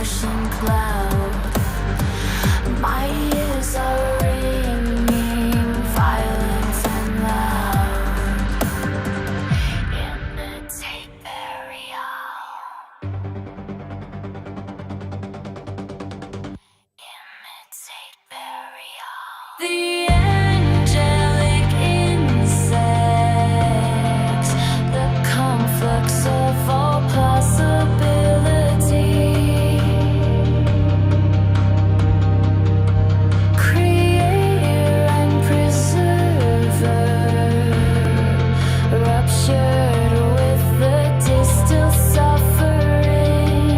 Martian cloud. My ears are ringing, violent and loud. Imitate burial. Imitate burial. The angelic insects, the conflux of all possibility. Creator and preserver, ruptured with the distal suffering.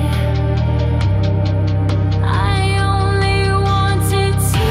I only wanted to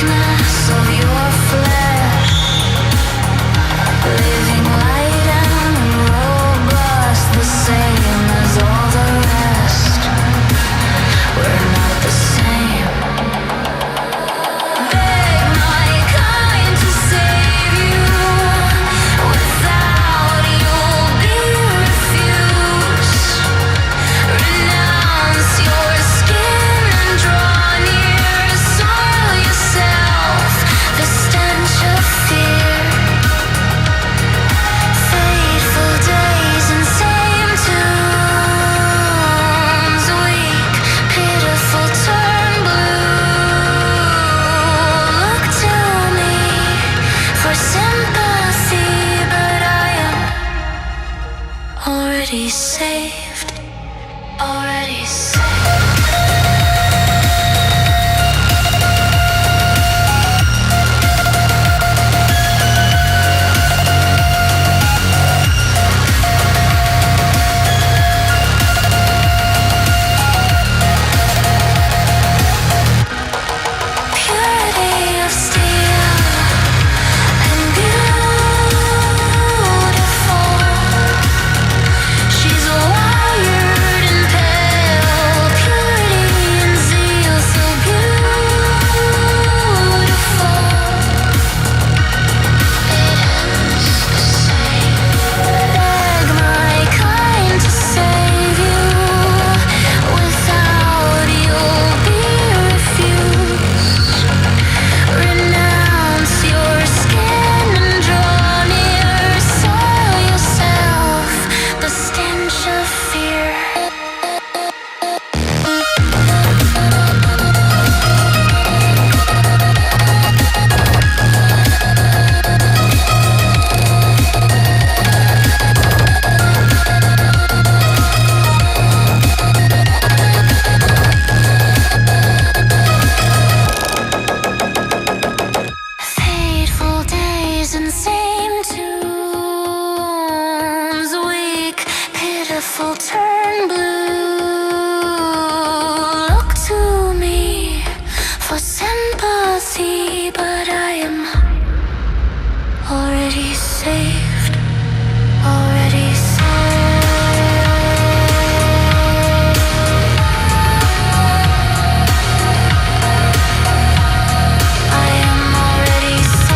weakness of your flesh, living light and robust, the same as all the rest. We're not the same. Beg my kind to save you. Without you'll be refused. Renounce your skin and draw near. Soil yourself, the stench of fear. Fateful days and same tunes. Weak, pitiful, turn blue. Look to me for sympathy, but I am already saved. Already saved. Purity of steel and beautiful. She's wired and pale, purity and zeal, so beautiful. It ends the same. Beg my kind to save you. Without you'll be refused. Renounce your skin and draw near. Soil yourself, the stench of fear. Fateful days and same tunes. Weak, pitiful, turn blue. Look to me for sympathy, but I am already saved. Already saved. I am already saved.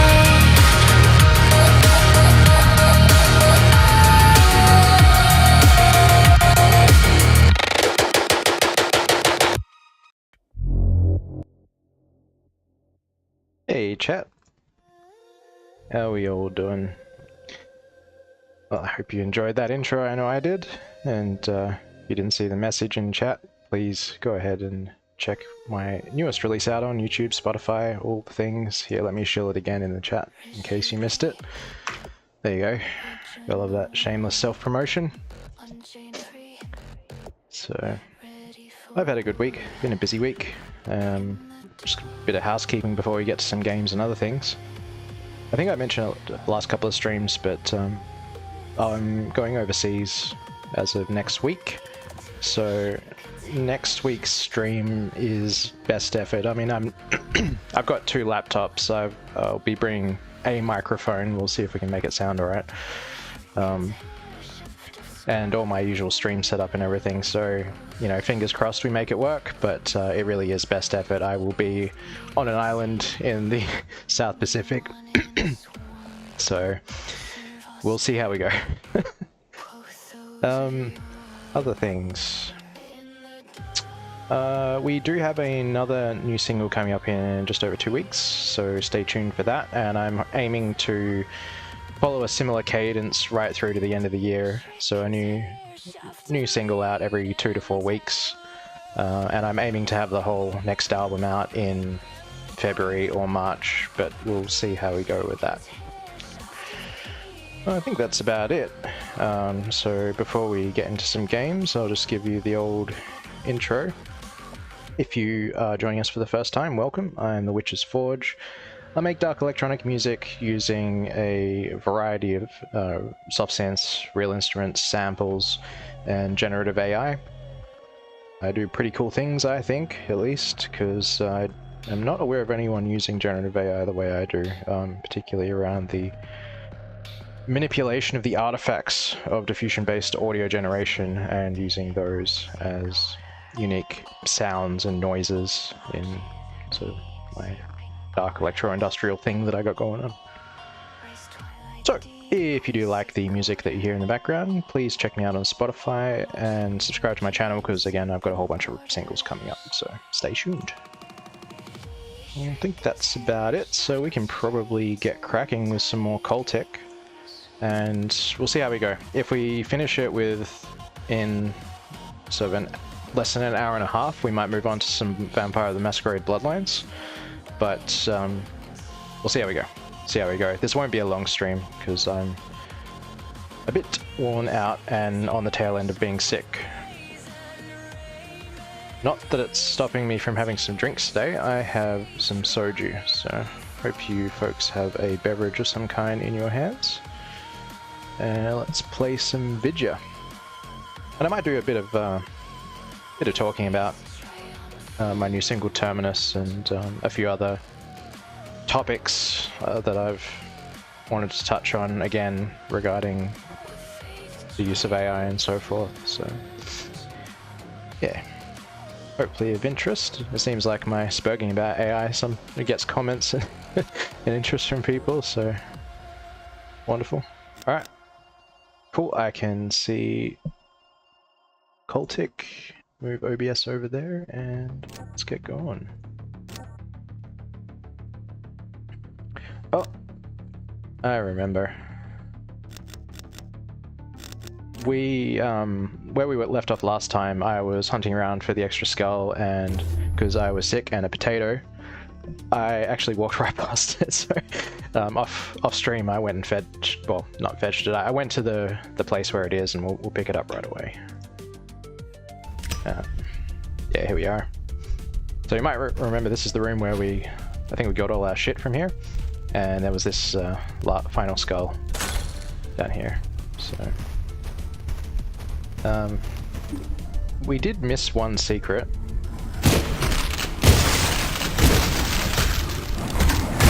Hey chat, how are we all doing? Well, I hope you enjoyed that intro. I know I did, and if you didn't see the message in chat, please go ahead and check my newest release out on YouTube, Spotify, all the things. Here, let me shill it again in the chat in case you missed it. There you go. I love that shameless self-promotion. So, I've had a good week, been a busy week. Just a bit of housekeeping before we get to some games and other things. I think I mentioned it the last couple of streams, but I'm going overseas as of next week. So next week's stream is best effort. I mean, I've got 2 laptops. I'll be bringing a microphone. We'll see if we can make it sound alright. And all my usual stream setup and everything. So, you know, fingers crossed we make it work, but it really is best effort. I will be on an island in the South Pacific. So we'll see how we go. Other things. We do have another new single coming up in just over 2 weeks, so stay tuned for that. And I'm aiming to follow a similar cadence right through to the end of the year. So a new single out every 2 to 4 weeks. And I'm aiming to have the whole next album out in February or March, but we'll see how we go with that. I think that's about it. So before we get into some games, I'll just give you the old intro. If you are joining us for the first time, welcome. I'm The Witch's Forge. I make dark electronic music using a variety of soft synths, real instruments, samples, and generative AI. I do pretty cool things, I think, at least, because I am not aware of anyone using generative AI the way I do, particularly around the manipulation of the artifacts of diffusion-based audio generation and using those as unique sounds and noises in sort of my dark electro-industrial thing that I got going on. So, if you do like the music that you hear in the background, please check me out on Spotify and subscribe to my channel because, again, I've got a whole bunch of singles coming up, so stay tuned. I think that's about it, so we can probably get cracking with some more CULTIC, and we'll see how we go. If we finish it in sort of less than an hour and a half, we might move on to some Vampire the Masquerade Bloodlines, but we'll see how we go. This won't be a long stream because I'm a bit worn out and on the tail end of being sick. Not that it's stopping me from having some drinks today. I have some soju, so hope you folks have a beverage of some kind in your hands. Let's play some Vidya. And I might do a bit of talking about my new single Terminus and a few other topics that I've wanted to touch on again regarding the use of AI and so forth. So yeah, hopefully of interest. It seems like my spoking about AI it gets comments and interest from people, so wonderful. Alright, cool. I can see CULTIC. Move OBS over there and let's get going. Oh, I remember. Where we were left off last time, I was hunting around for the extra skull, and because I was sick and a potato, I actually walked right past it. So off stream, I went and fetched. Well, not fetched it. I went to the place where it is, and we'll pick it up right away. Yeah, here we are. So you might remember this is the room where I think we got all our shit from here. And there was this final skull down here. So we did miss one secret.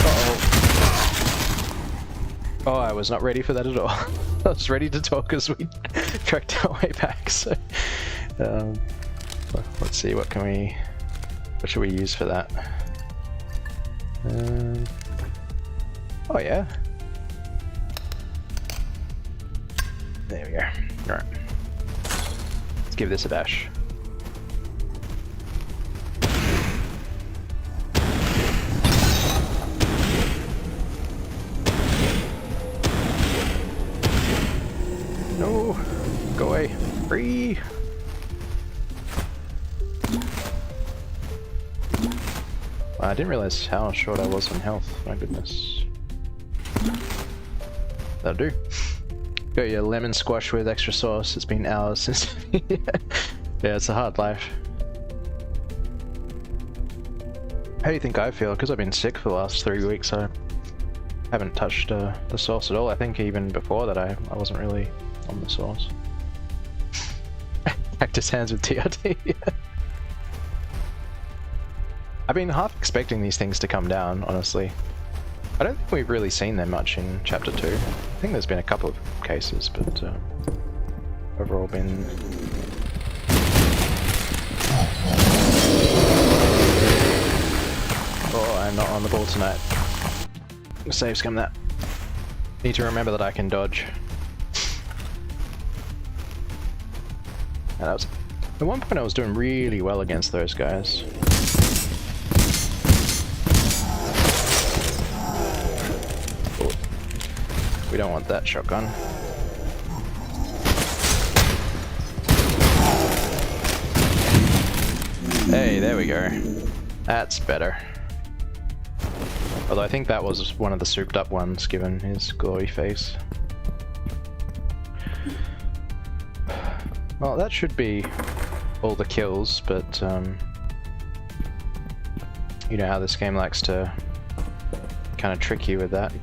Uh-oh. Oh, I was not ready for that at all. I was ready to talk as we tracked our way back. So let's see, what should we use for that? Oh yeah. There we go. Alright. Let's give this a bash. No! Go away. Free! I didn't realize how short I was on health. My goodness. That'll do. Got your lemon squash with extra sauce. It's been hours since. Yeah, it's a hard life. How do you think I feel? Because I've been sick for the last 3 weeks. I haven't touched the sauce at all. I think even before that I wasn't really on the sauce. Cactus hands with TRT. I've been half expecting these things to come down, honestly. I don't think we've really seen them much in Chapter 2. I think there's been a couple of cases, but overall been... Oh, I'm not on the ball tonight. Save scum that. Need to remember that I can dodge. And at one point I was doing really well against those guys. We don't want that shotgun. Hey, there we go. That's better. Although I think that was one of the souped up ones, given his glowy face. Well, that should be all the kills, but you know how this game likes to kind of trick you with that.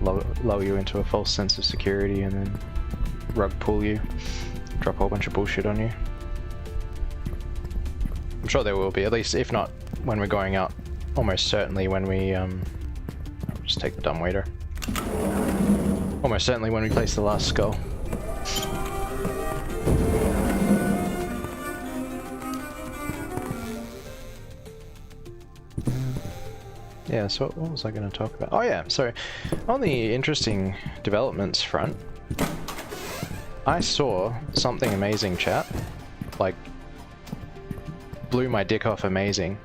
Lull you into a false sense of security and then rug pull you, drop a whole bunch of bullshit on you. I'm sure there will be, at least if not when we're going out almost certainly when we I'll just take the dumbwaiter. Almost certainly when we place the last skull. Yeah, so what was I going to talk about? Oh yeah, so on the interesting developments front, I saw something amazing, chat. Like, blew my dick off amazing.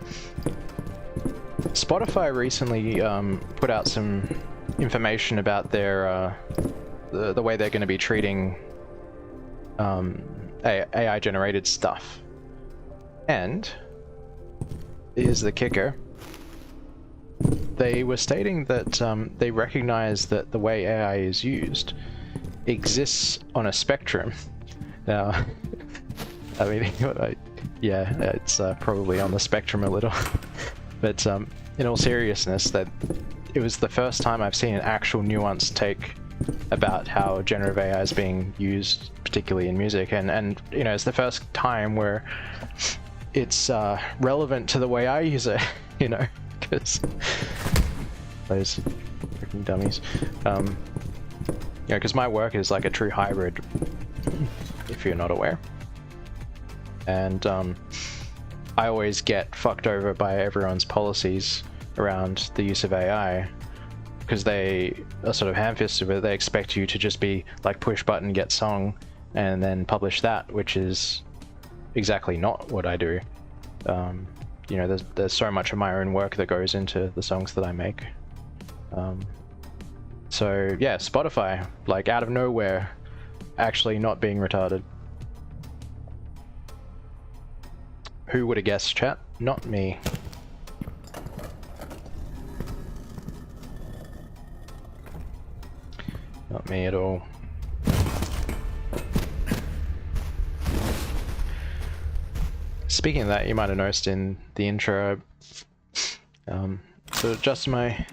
Spotify recently put out some information about their the way they're going to be treating AI generated stuff. And here's the kicker. They were stating that they recognize that the way AI is used exists on a spectrum. Now, I mean, yeah, it's probably on the spectrum a little. But in all seriousness, that it was the first time I've seen an actual nuanced take about how generative AI is being used, particularly in music, and you know, it's the first time where it's relevant to the way I use it, you know, because those freaking dummies. You know, because my work is like a true hybrid, if you're not aware, and I always get fucked over by everyone's policies around the use of AI, because they are sort of ham-fisted with it. They expect you to just be like push button, get song, and then publish that, which is exactly not what I do. You know, there's so much of my own work that goes into the songs that I make. So yeah, Spotify, like out of nowhere, actually not being retarded. Who would have guessed, chat? Not me. Not me at all. Speaking of that, you might have noticed in the intro, to adjust my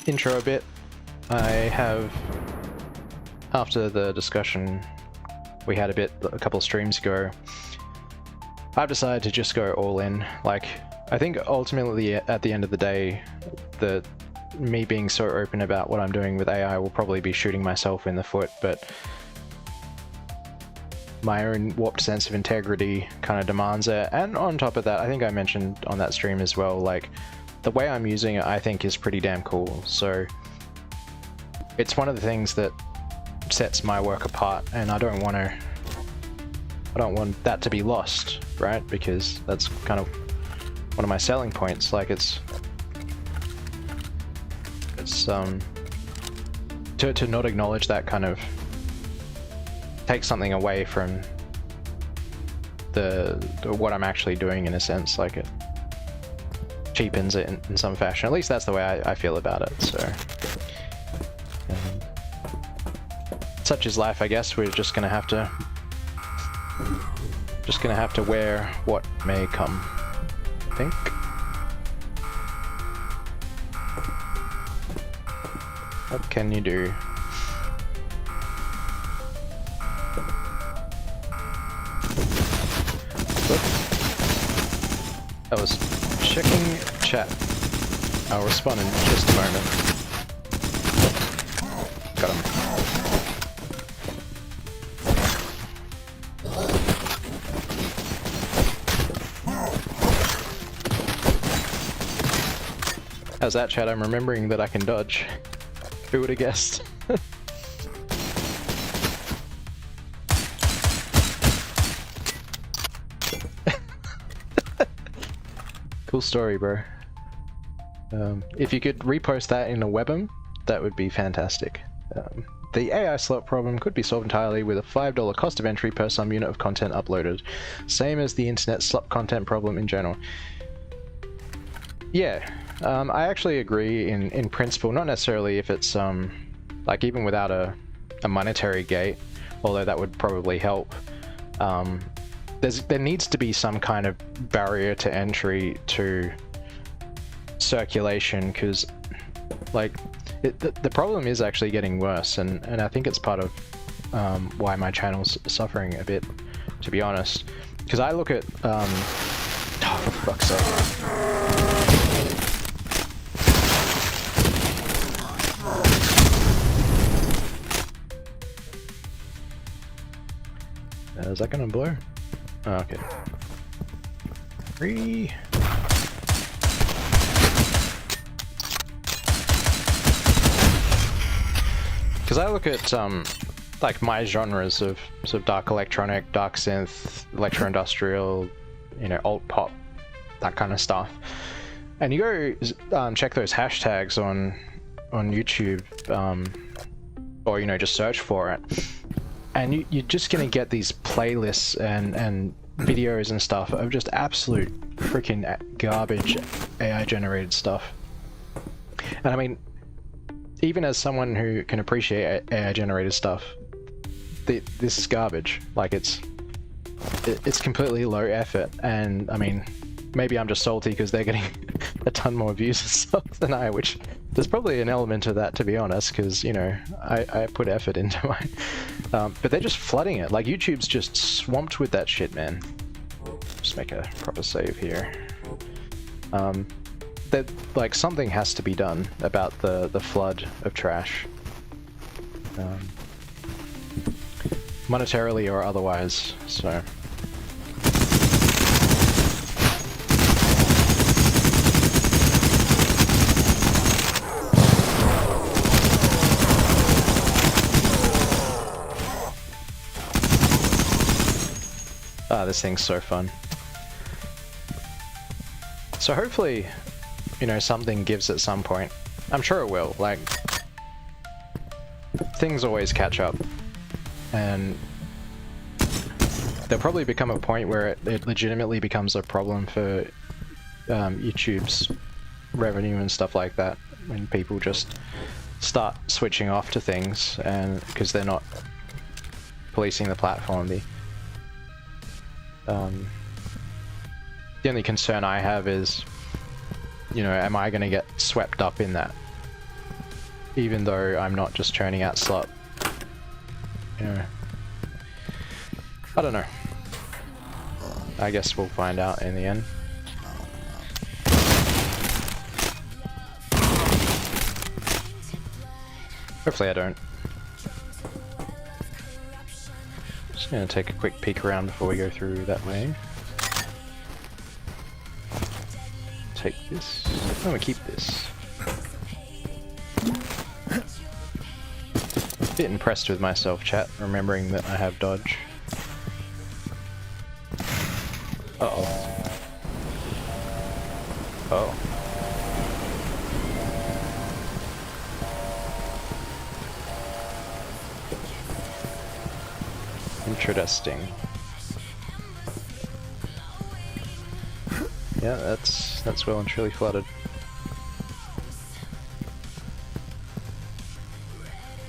intro a bit, I have, after the discussion we had a couple of streams ago, I've decided to just go all in. Like, I think ultimately at the end of the day, me being so open about what I'm doing with AI will probably be shooting myself in the foot, but my own warped sense of integrity kind of demands it. And on top of that, I think I mentioned on that stream as well, like, the way I'm using it I think is pretty damn cool. So it's one of the things that sets my work apart, and I don't want that to be lost, right? Because that's kind of one of my selling points. Like, it's to not acknowledge that kind of takes something away from the what I'm actually doing, in a sense. Like, it cheapens it in some fashion. At least that's the way I feel about it. So such is life, I guess. We're just gonna have to wear what may come, I think. What can you do? I was checking chat. I'll respond in just a moment. Got him. How's that, chat? I'm remembering that I can dodge. Who would have guessed? Cool story, bro. If you could repost that in a webm, that would be fantastic. The AI slot problem could be solved entirely with a $5 cost of entry per some unit of content uploaded. Same as the internet slop content problem in general. Yeah, I actually agree in principle, not necessarily if it's like even without a monetary gate, although that would probably help. There needs to be some kind of barrier to entry to circulation, because like the problem is actually getting worse, and I think it's part of why my channel's suffering a bit, to be honest. Because I look at oh, for fuck's sake. is that gonna blow? Oh, okay. 3. Because I look at like my genres of sort of dark electronic, dark synth, electro-industrial, you know, alt pop, that kind of stuff. And you go check those hashtags on YouTube, or you know, just search for it, and you're just gonna get these playlists and videos and stuff of just absolute freaking garbage AI generated stuff. And I mean, even as someone who can appreciate AI generated stuff, this is garbage. Like it's completely low effort, and I mean, maybe I'm just salty because they're getting a ton more views and stuff than I, which there's probably an element of that, to be honest, because you know I put effort into my but they're just flooding it. Like YouTube's just swamped with that shit, man. Just make a proper save here. That like something has to be done about the flood of trash, monetarily or otherwise. So. Ah, this thing's so fun. So hopefully, you know, something gives at some point. I'm sure it will. Like, things always catch up, and there'll probably become a point where it legitimately becomes a problem for YouTube's revenue and stuff like that, when people just start switching off to things, and because they're not policing the platform. The only concern I have is, you know, am I going to get swept up in that? Even though I'm not just churning out slop. You know. I don't know. I guess we'll find out in the end. Hopefully I don't. Just gonna take a quick peek around before we go through that way. Take this. I'm gonna keep this. A bit impressed with myself, chat, remembering that I have dodge. Uh-oh. Oh. Interesting. Yeah, that's well and truly flooded.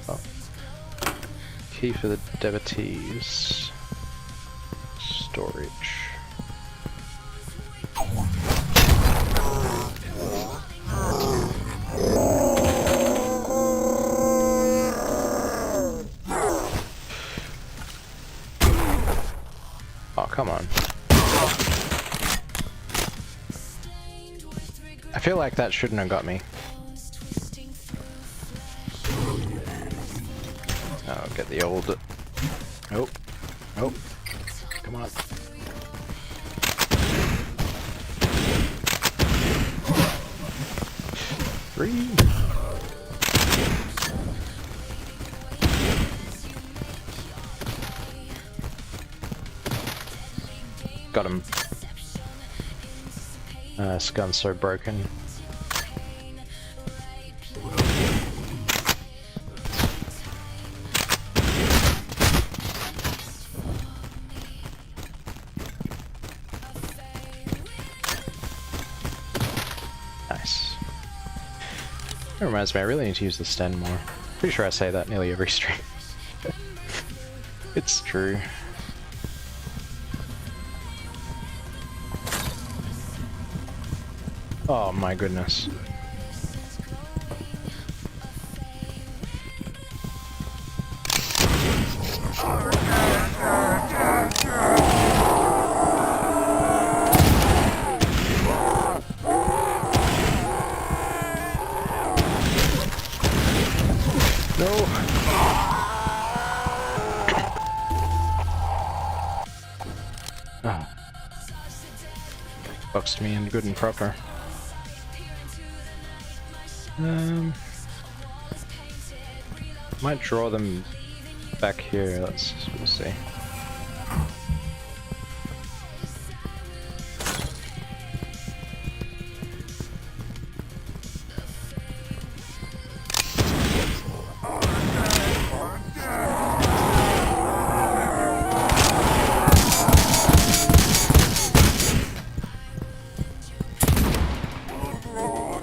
Oh. Key for the devotees. Storage. Oh, come on. I feel like that shouldn't have got me. Oh, get the old... Nope. Nope. Come on. Three. Got him. This gun's so broken. Nice. That reminds me, I really need to use the stand more. Pretty sure I say that nearly every stream. It's true. Oh my goodness. No. next to me and good and proper. Might draw them back here. We'll see.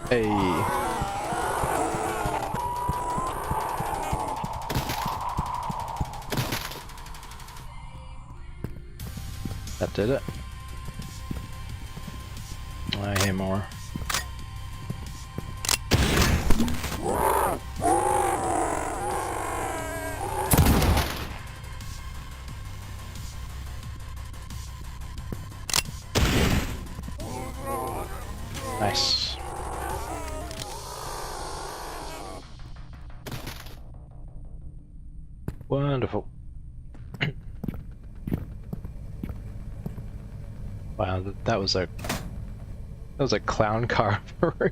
Hey. That did it. I hear more. Nice. Wonderful. Wow, that was a clown car. You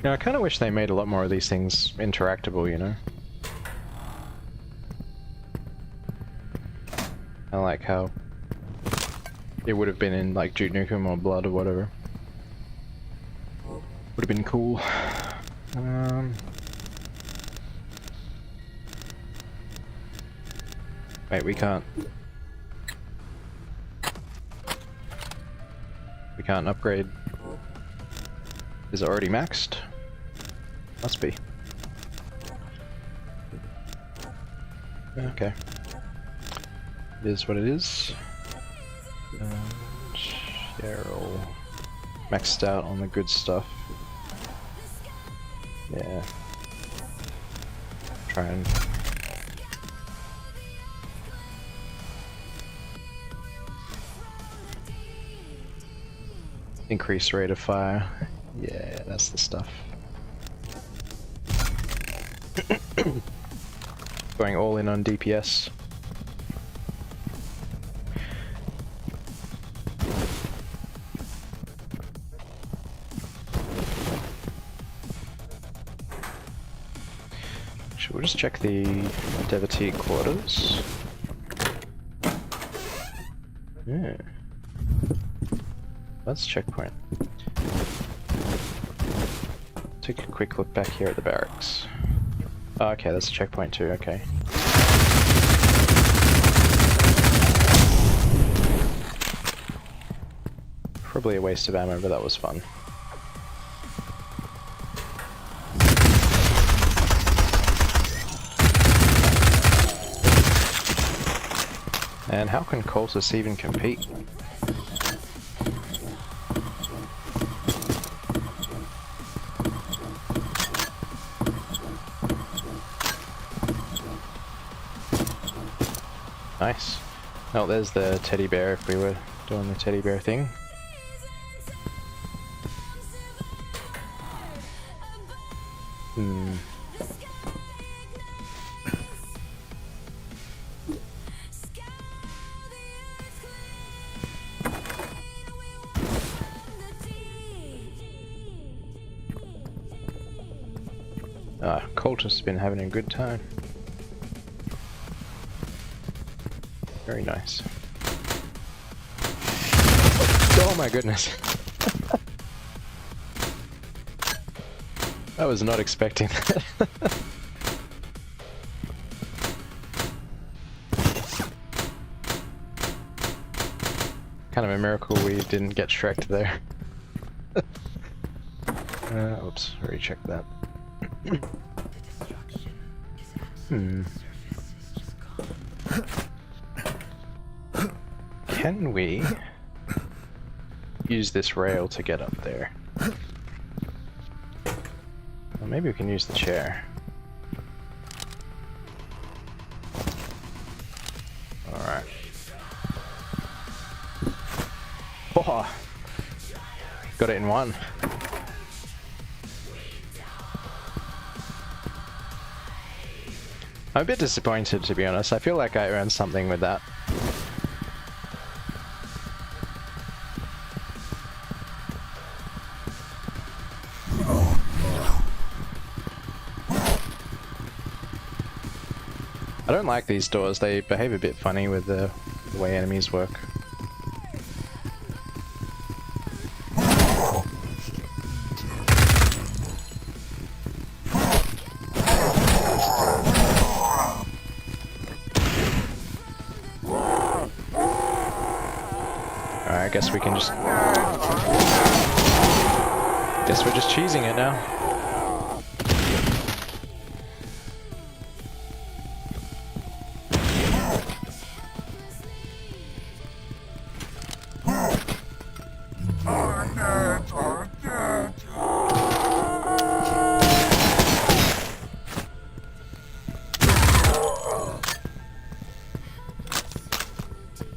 know, I kind of wish they made a lot more of these things interactable, you know? I like how it would have been in like Duke Nukem or Blood or whatever. Would have been cool. Wait, we can't upgrade. Is it already maxed? Must be. Okay. It is what it is. Cheryl maxed out on the good stuff. Yeah. Try and increase rate of fire. Yeah, that's the stuff. Going all in on DPS. We'll just check the Devotee quarters. Yeah. That's checkpoint. Take a quick look back here at the barracks. Oh, okay, that's a checkpoint too, okay. Probably a waste of ammo, but that was fun. And how can cultists even compete? Nice. Oh, there's the teddy bear if we were doing the teddy bear thing. Cultist's been having a good time. Very nice. Oh my goodness. I was not expecting that. Kind of a miracle we didn't get Shrek'd there. Oops, recheck that. Can we use this rail to get up there? Well, maybe we can use the chair. Alright. Oh! Got it in one. I'm a bit disappointed, to be honest. I feel like I earned something with that. I don't like these doors. They behave a bit funny with the way enemies work. Alright, I guess we can just... Guess we're just cheesing it now.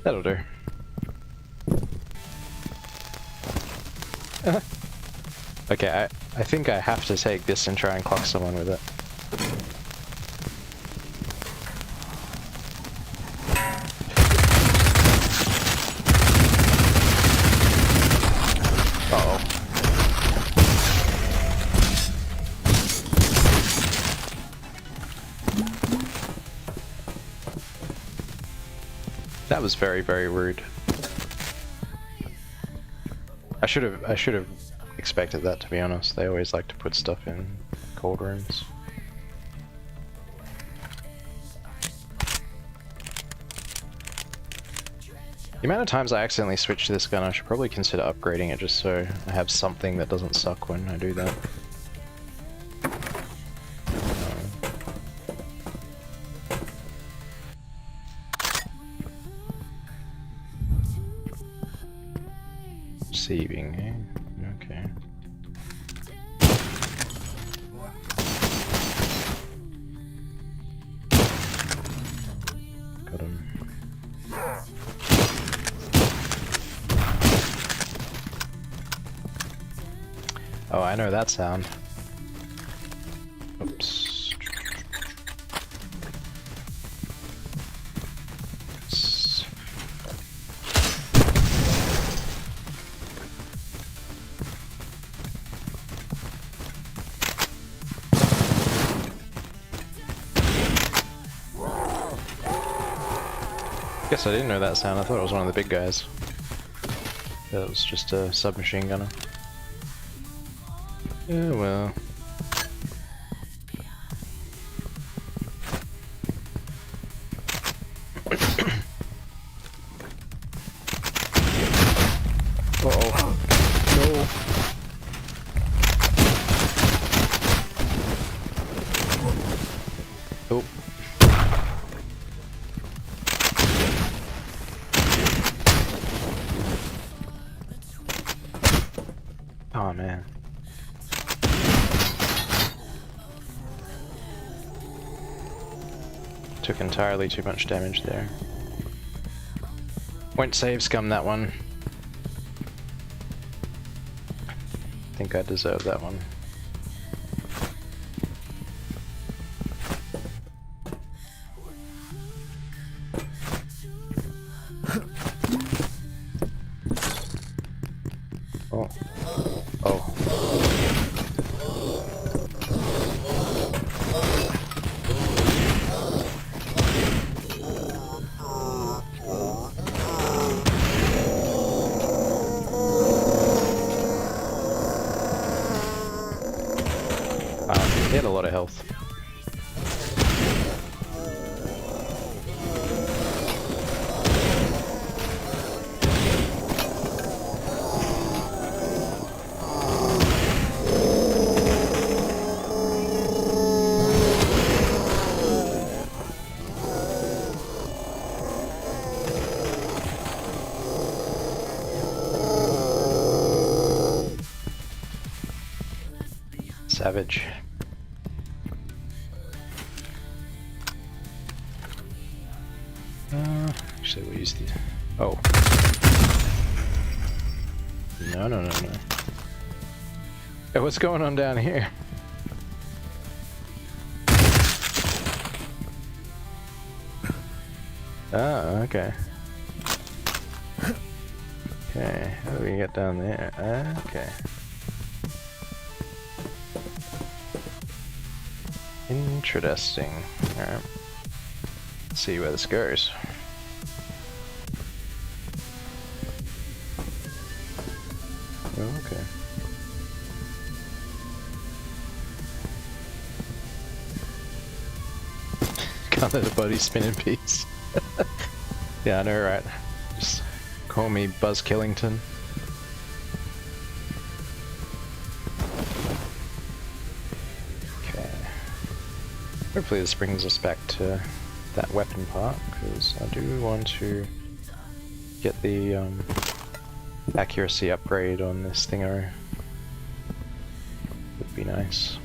That'll do. Okay, I think I have to take this and try and clock someone with it. Uh-oh. That was very, very rude. I should have expected that, to be honest. They always like to put stuff in cold rooms. The amount of times I accidentally switch to this gun, I should probably consider upgrading it just so I have something that doesn't suck when I do that. Receiving, eh? Okay. Got him. Oh, I know that sound. Oops. Guess I didn't know that sound. I thought it was one of the big guys. That was just a submachine gunner. Yeah, well. Uh-oh. No. Oh. Oh man. Took entirely too much damage there. Won't save scum that one. I think I deserve that one. Oh. Oh. He had a lot of health. Savage. Actually, we'll use the... Oh. No. Hey, what's going on down here? Oh, okay. Okay, how do we get down there? Okay. Interesting. Alright. Let's see where this goes. Oh, okay. Can't let the body spin in peace. Yeah, I know, right? Just call me Buzz Killington. Okay. Hopefully this brings us back to that weapon part, because I do want to get the accuracy upgrade on this thingo. Would be nice.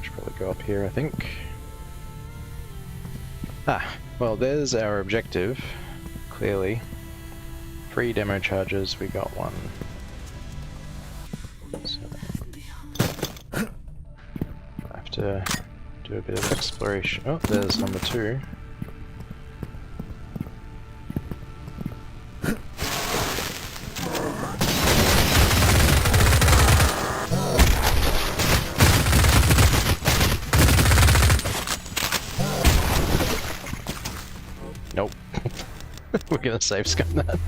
Should probably go up here, I think. Ah, well, there's our objective, clearly. 3 demo charges, we got 1. So I have to do a bit of exploration. Oh, there's number 2. Nope. We're gonna save scum that.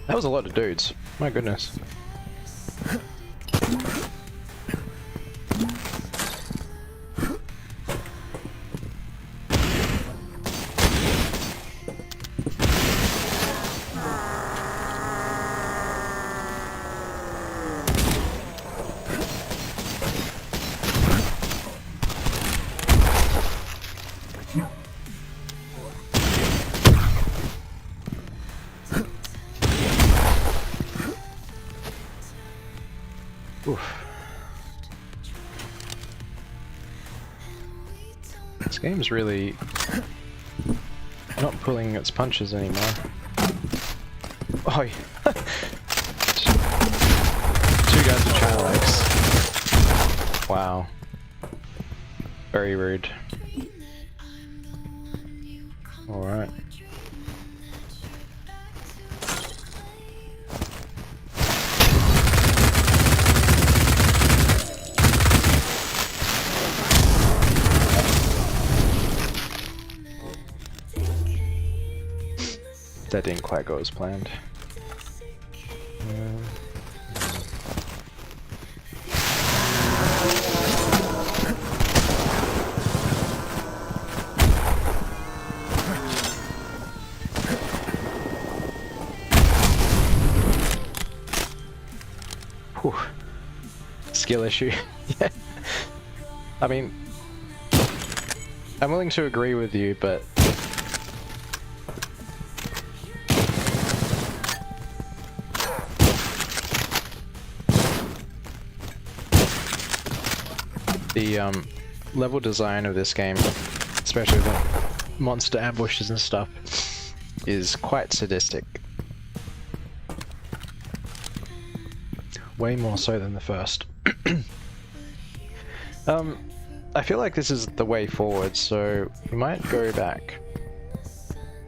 That was a lot of dudes. My goodness. Oof. This game's really not pulling its punches anymore. Oh, yeah. 2 guys with channel legs. Wow. Very rude. Alright. That didn't quite go as planned. Whew. Skill issue. Yeah. I mean, I'm willing to agree with you, but the level design of this game, especially the monster ambushes and stuff, is quite sadistic. Way more so than the first. I feel like this is the way forward, so we might go back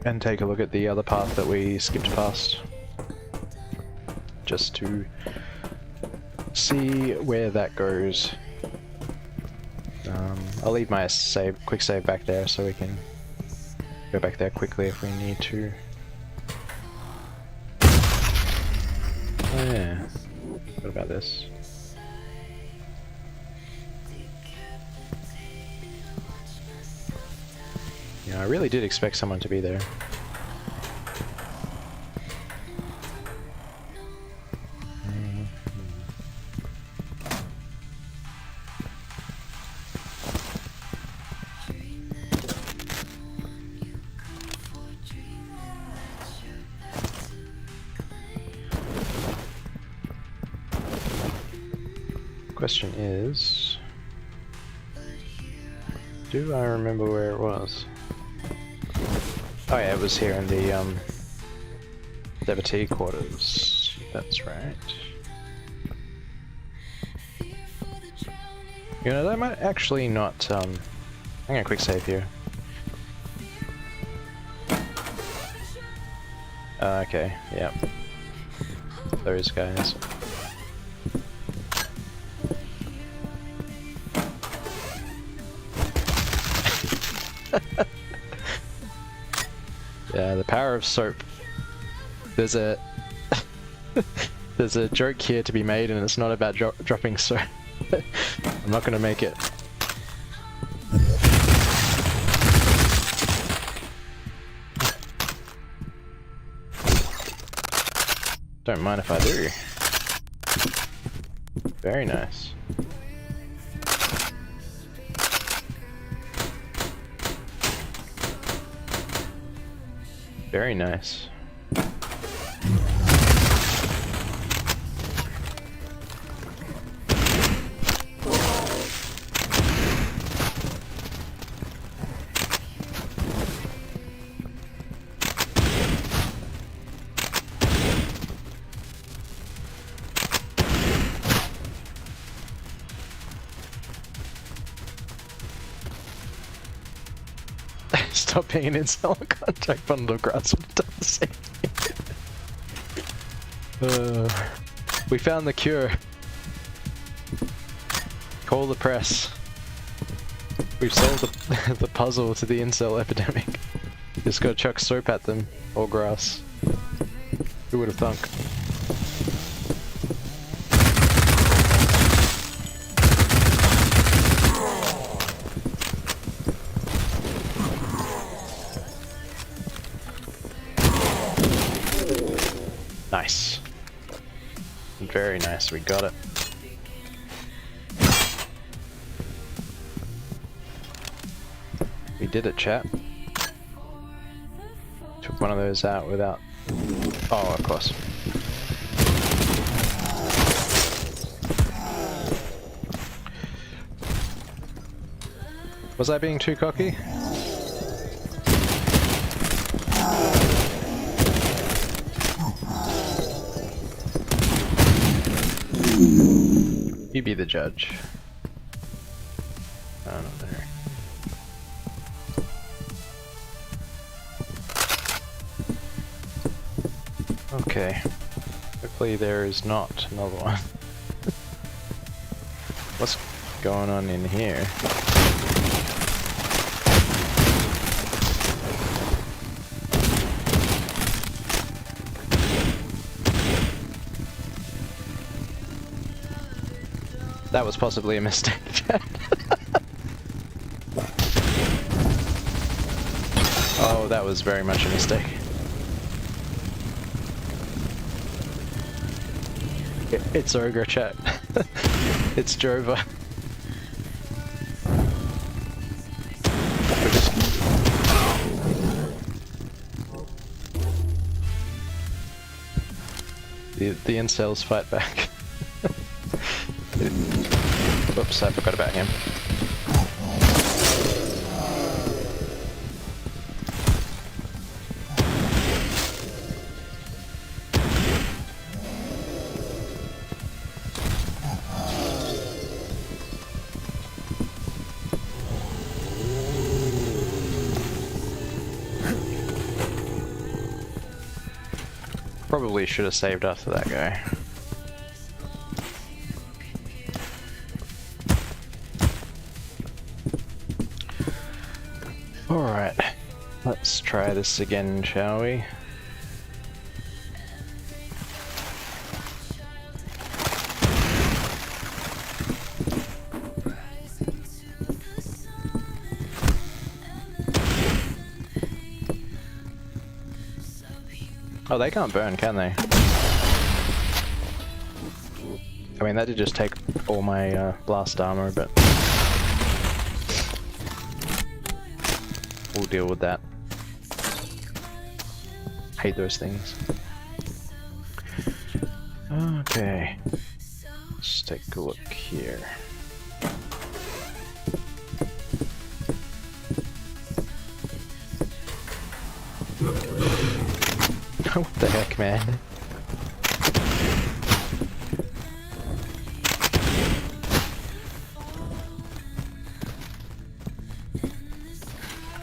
and take a look at the other path that we skipped past, just to see where that goes. I'll leave my quick save back there so we can go back there quickly if we need to. Oh yeah, what about this? Yeah, I really did expect someone to be there. Question is, do I remember where it was? Oh yeah, it was here in the Devotee quarters. That's right. You know, that might actually not, I'm gonna quick save here. Okay, yeah. Those guys. Yeah, the power of soap. There's a there's a joke here to be made, and it's not about dropping soap. I'm not gonna make it. Don't mind if I do. Very nice. Very nice. Stop being an incel on contact bundle of grass would have done the same thing. We found the cure. Call the press. We've solved the puzzle to the incel epidemic. Just gotta chuck soap at them, or grass. Who would have thunk? Nice. Very nice, we got it. We did it, chat. Took one of those out without... Oh, of course. Was I being too cocky? You be the judge. Oh, not there. Okay. Hopefully there is not another one. What's going on in here? That was possibly a mistake. Oh, that was very much a mistake. It's Ogre, chat. It's Jova. The incels fight back. Whoops, I forgot about him. Probably should have saved after that guy. Alright, let's try this again, shall we? Oh, they can't burn, can they? I mean, that did just take all my blast armor, but we'll deal with that. Hate those things. Okay, let's take a look here. What the heck, man?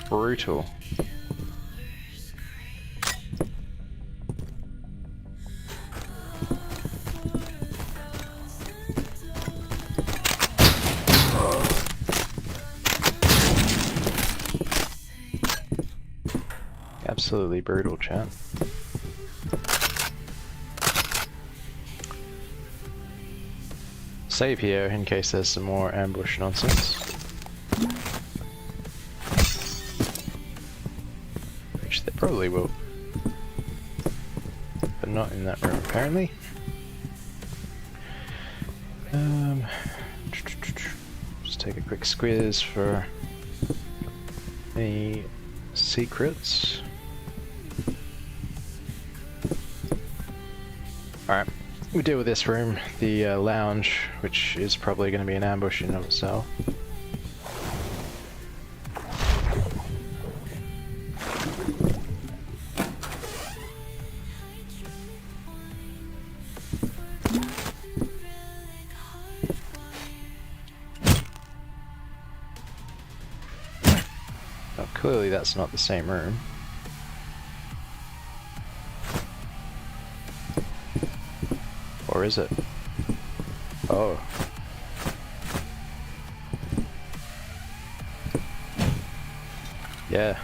Brutal. Absolutely brutal, chat. Save here in case there's some more ambush nonsense. Which there probably will. But not in that room, apparently. Just take a quick squiz for any secrets. Alright, we deal with this room, the lounge, which is probably going to be an ambush in and of itself. Oh, clearly that's not the same room. Or is it? Oh. Yeah,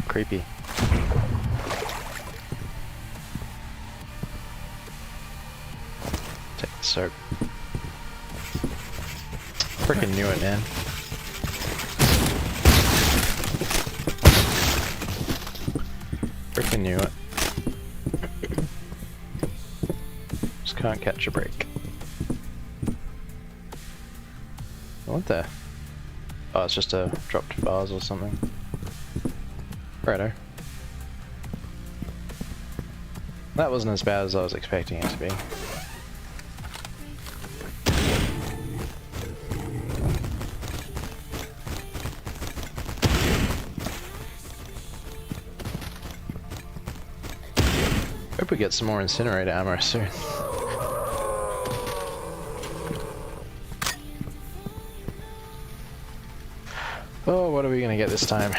creepy. Take the soap. Freaking knew it, man. Freaking knew it. Can't catch a break. What the? Oh, it's just a dropped vase or something. Righto. That wasn't as bad as I was expecting it to be. Hope we get some more incinerator ammo soon. Oh, what are we gonna get this time?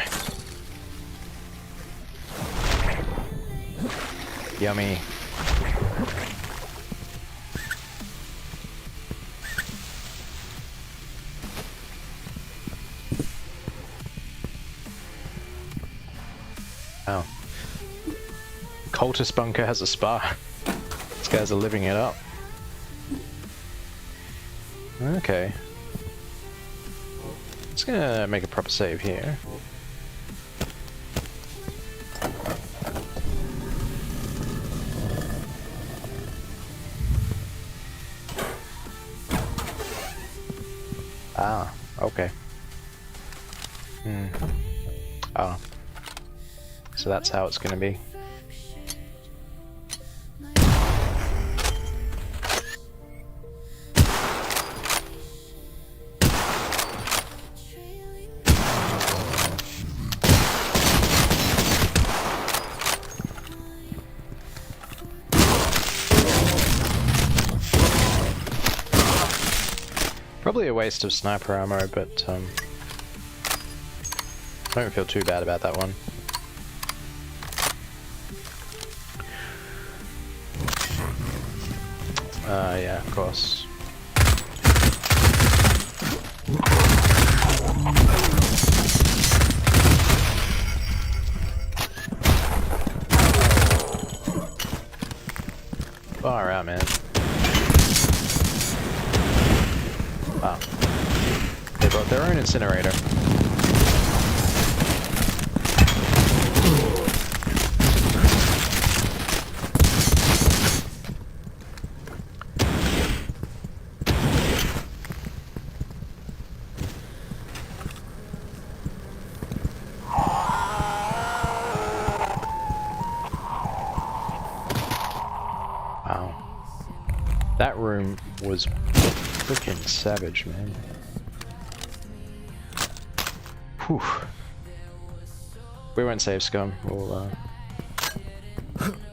Yummy. Oh. Cultist bunker has a spa. These guys are living it up. Okay. Just gonna make a proper save here. Ah, okay. Oh. So that's how it's gonna be. Probably a waste of sniper ammo, but I don't feel too bad about that one. Yeah, of course. Far out, man. Wow. They brought their own incinerator. Wow. That room was freaking savage, man. Whew. We won't save scum. We'll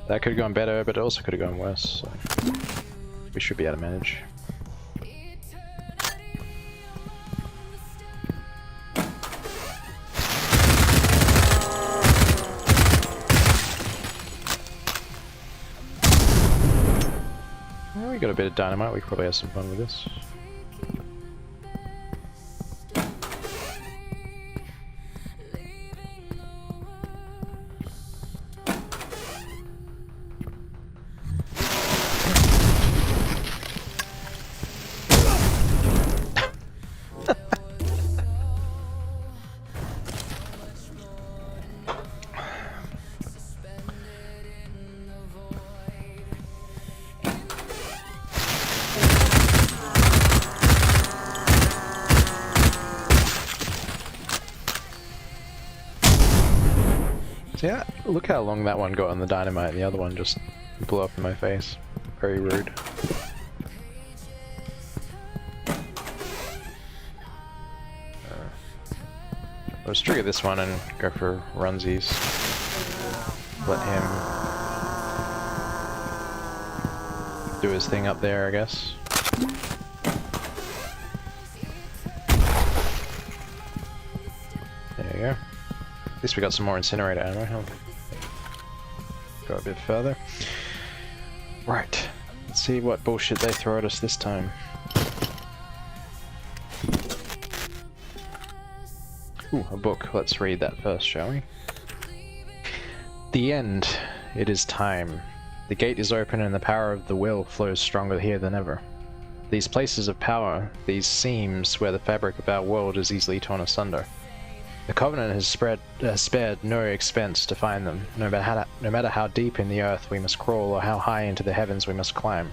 That could have gone better, but it also could have gone worse, so we should be able to manage. Well, we got a bit of dynamite, we could probably have some fun with this. Yeah, look how long that one got on the dynamite, and the other one just blew up in my face. Very rude. Let's trigger this one and go for runsies. Let him do his thing up there, I guess. There you go. At least we got some more incinerator ammo. I'll go a bit further. Right. Let's see what bullshit they throw at us this time. Ooh, a book. Let's read that first, shall we? The end. It is time. The gate is open and the power of the will flows stronger here than ever. These places of power, these seams where the fabric of our world is easily torn asunder. The Covenant has spared no expense to find them, no matter how deep in the earth we must crawl or how high into the heavens we must climb.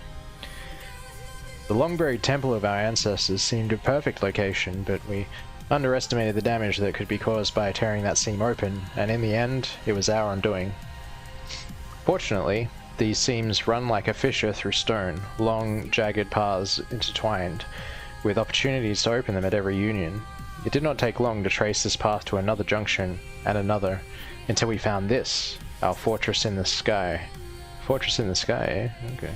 The long-buried temple of our ancestors seemed a perfect location, but we underestimated the damage that could be caused by tearing that seam open, and in the end, it was our undoing. Fortunately, these seams run like a fissure through stone, long, jagged paths intertwined, with opportunities to open them at every union. It did not take long to trace this path to another junction, and another, until we found this, our fortress in the sky. Fortress in the sky, eh? Okay.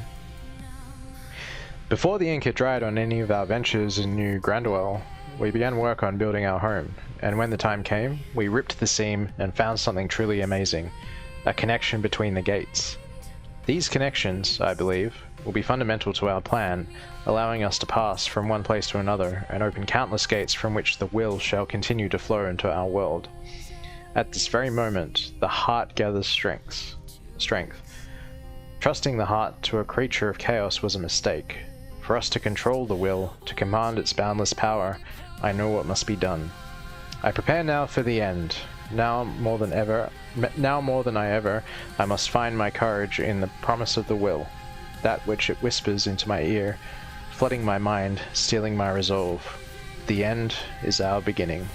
Before the ink had dried on any of our ventures in New Grandwell, we began work on building our home, and when the time came, we ripped the seam and found something truly amazing, a connection between the gates. These connections, I believe, will be fundamental to our plan, allowing us to pass from one place to another and open countless gates from which the will shall continue to flow into our world. At this very moment, the heart gathers strength. Trusting the heart to a creature of chaos was a mistake. For us to control the will, to command its boundless power, I know what must be done. I prepare now for the end. Now more than I ever, I must find my courage in the promise of the will, that which it whispers into my ear, flooding my mind, stealing my resolve. The end is our beginning.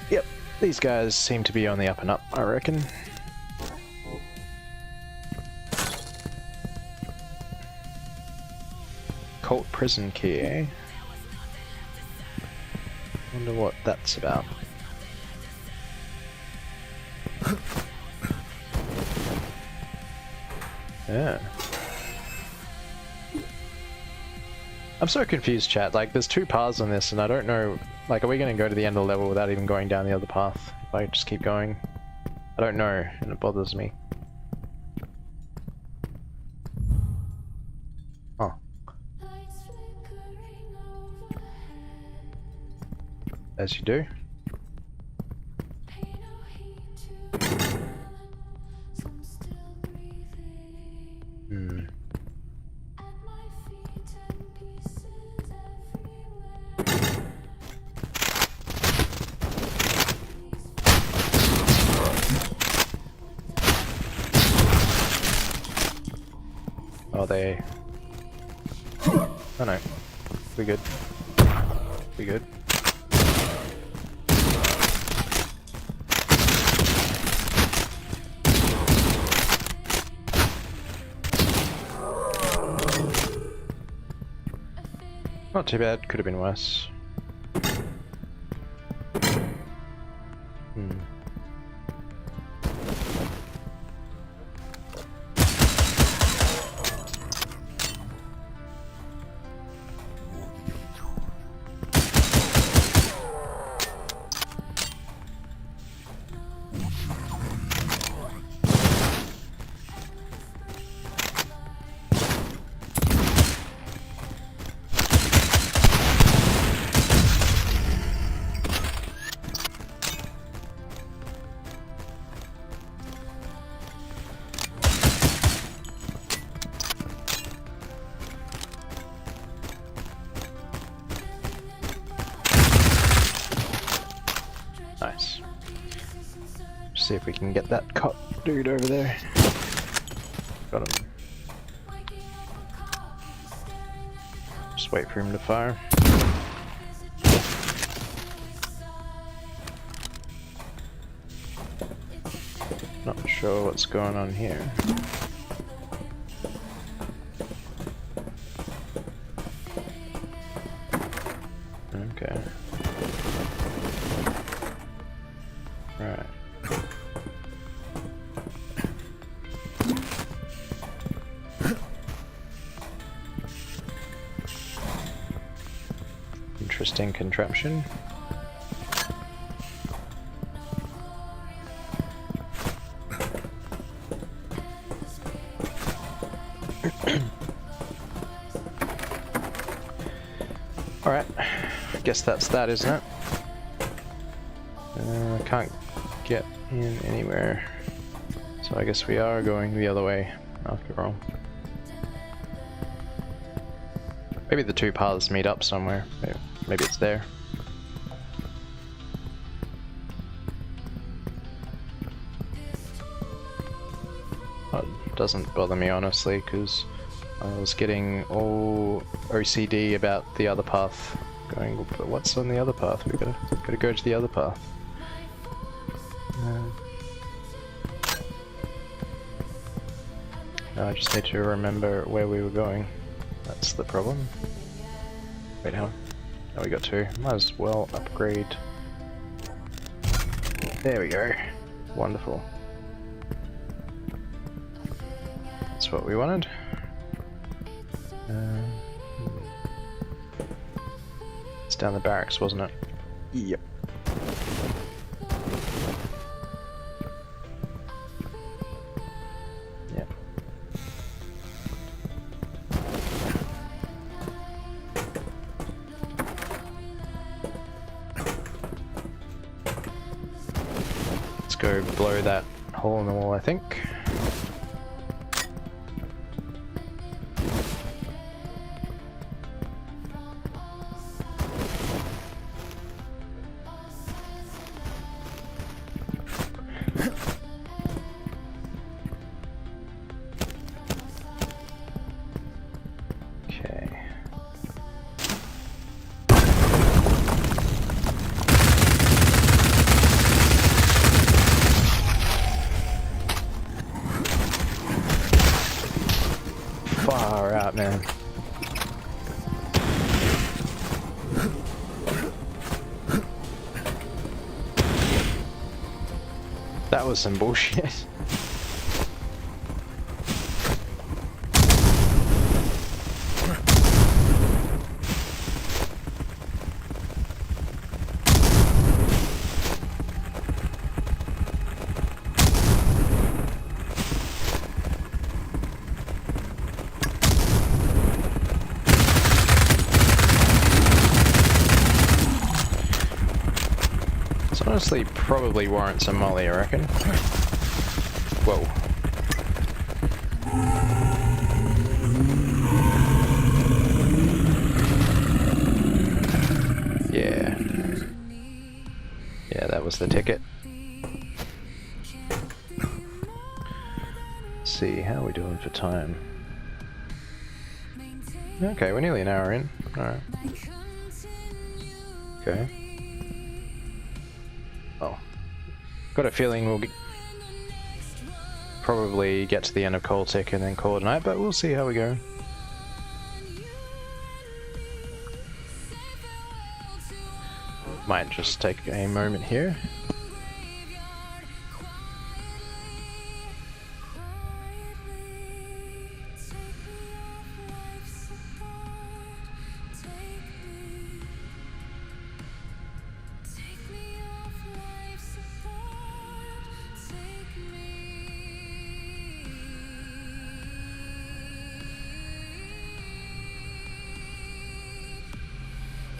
Yep, these guys seem to be on the up and up, I reckon. Cult prison key, eh? Wonder what that's about. Yeah. I'm so confused, chat. Like, there's two paths on this, and I don't know. Like, are we going to go to the end of the level without even going down the other path? If I just keep going? I don't know, and it bothers me. Oh. As you do. Hmm. Oh, they... Oh no. We good. We good. Not too bad, could have been worse. See if we can get that cop dude over there. Got him. Just wait for him to fire. Not sure what's going on here. Okay. Right. Interesting contraption. Alright, I guess that's that, isn't it? I can't get in anywhere, so I guess we are going the other way after all. Maybe the two paths meet up somewhere. Maybe it's there. It doesn't bother me honestly, because I was getting all OCD about the other path. Going, but what's on the other path? We gotta go to the other path. No, I just need to remember where we were going. That's the problem. Wait, how? Oh, we got two. Might as well upgrade. There we go. Wonderful. That's what we wanted. It's down the barracks, wasn't it? Yep. Yep. Let's go blow that hole in the wall, I think. Far out, man. That was some bullshit. Honestly, probably warrants a molly, I reckon. Whoa. Yeah. Yeah, that was the ticket. Let's see, how are we doing for time? Okay, we're nearly an hour in. Alright. Okay. Oh. Got a feeling we'll probably get to the end of CULTIC and then call it a night, but we'll see how we go. Might just take a moment here.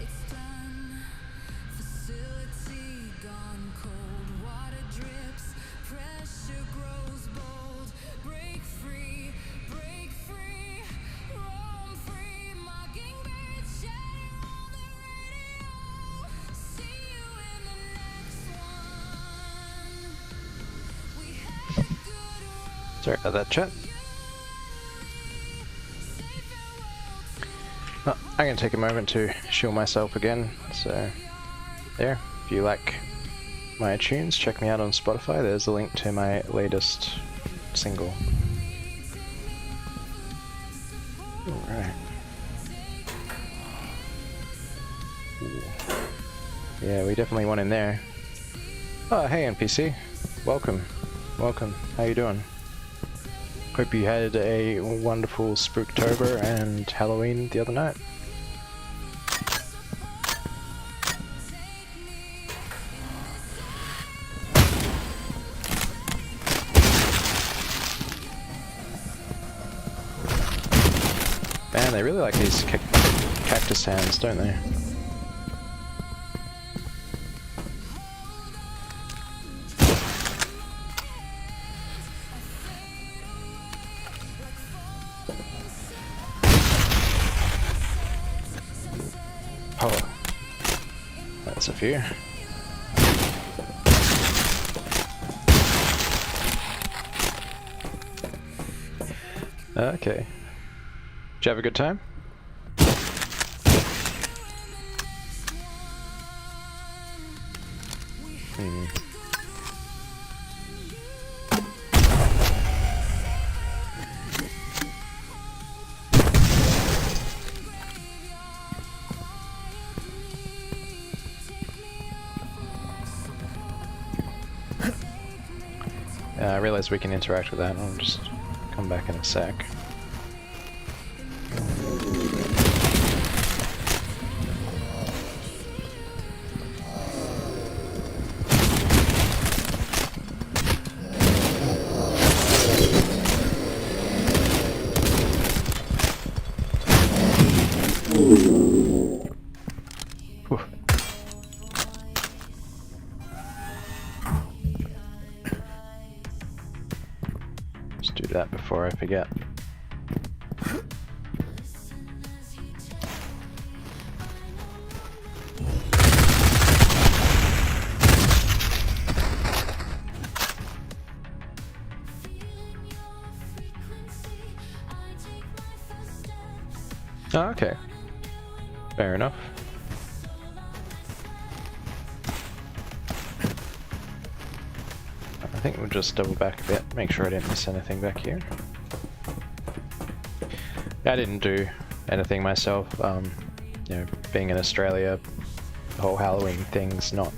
It's done, facility gone cold. Sorry about that, chat. Oh, I'm going to take a moment to shield myself again, so there, if you like my tunes, check me out on Spotify, there's a link to my latest single. Alright. Yeah, we definitely want in there. Oh, hey NPC. Welcome. Welcome. How you doing? Hope you had a wonderful Spooktober and Halloween the other night. Man, they really like these cactus hands, don't they? Oh, that's a few. Okay. Did you have a good time? I realize we can interact with that. I'll just come back in a sec. Whew. Just do that before I forget. Oh, okay. Fair enough. I think we'll just double back a bit, make sure I didn't miss anything back here. I didn't do anything myself. You know, being in Australia, the whole Halloween thing's not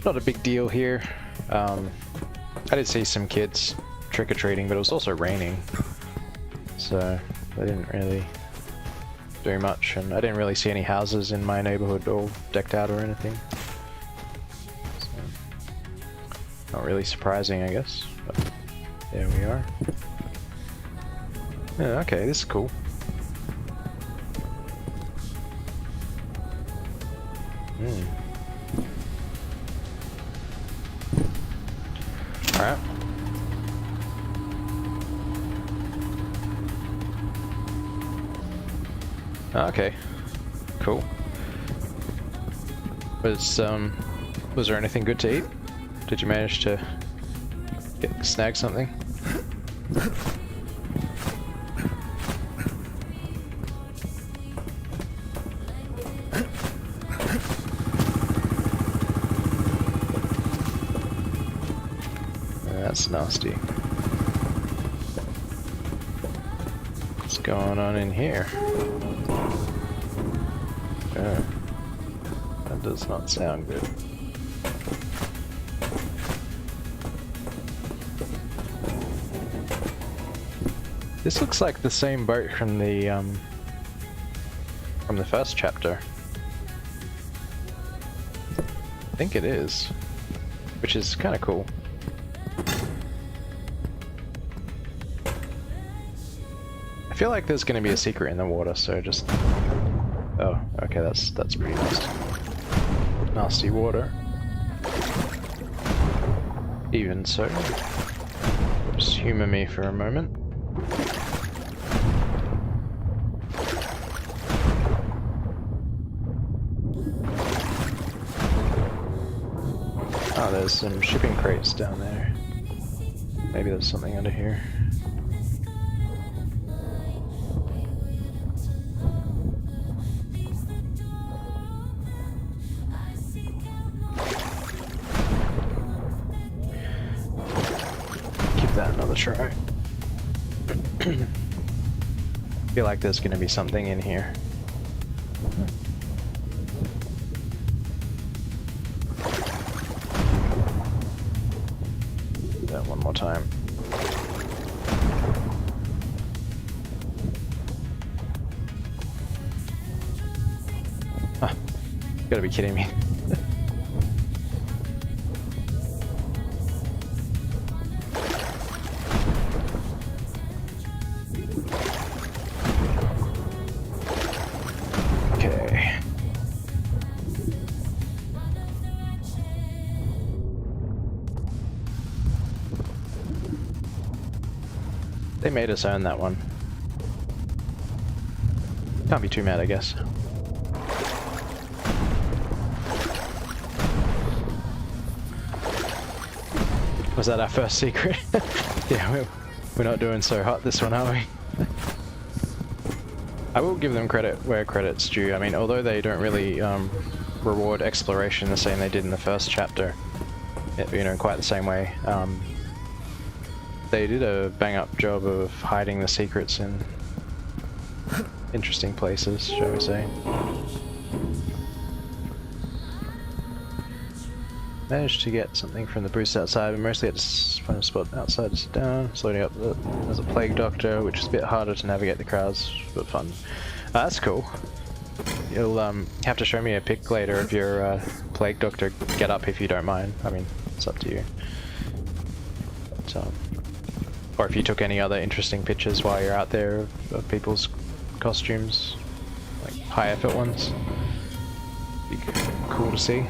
a big deal here. I did see some kids trick-or-treating, but it was also raining, so I didn't really do much, and I didn't really see any houses in my neighborhood all decked out or anything. So, not really surprising, I guess, but there we are. Yeah, okay, this is cool. Alright. Okay, cool. Was there anything good to eat? Did you manage to snag something? That's nasty. What's going on in here? Oh, that does not sound good. This looks like the same boat from the first chapter. I think it is, which is kind of cool. I feel like there's going to be a secret in the water, so just... Oh, okay, that's pretty nasty. Nasty water. Even so. Just humor me for a moment. Oh, there's some shipping crates down there. Maybe there's something under here. Give that another try. Feel like there's gonna be something in here. Do that one more time. Ah, you gotta be kidding me. Okay. They made us earn that one. Can't be too mad, I guess. Was that our first secret? Yeah, we're not doing so hot this one, are we? I will give them credit where credit's due. I mean, although they don't really reward exploration the same they did in the first chapter, you know, in quite the same way, they did a bang-up job of hiding the secrets in interesting places, shall we say. Managed to get something from the boost outside, but mostly had to find a spot outside to sit down. It's loading up as a plague doctor, which is a bit harder to navigate the crowds, but fun. That's cool. You'll have to show me a pic later of your plague doctor get up if you don't mind. I mean, it's up to you. But, or if you took any other interesting pictures while you're out there of people's costumes, like high effort ones. Be cool to see.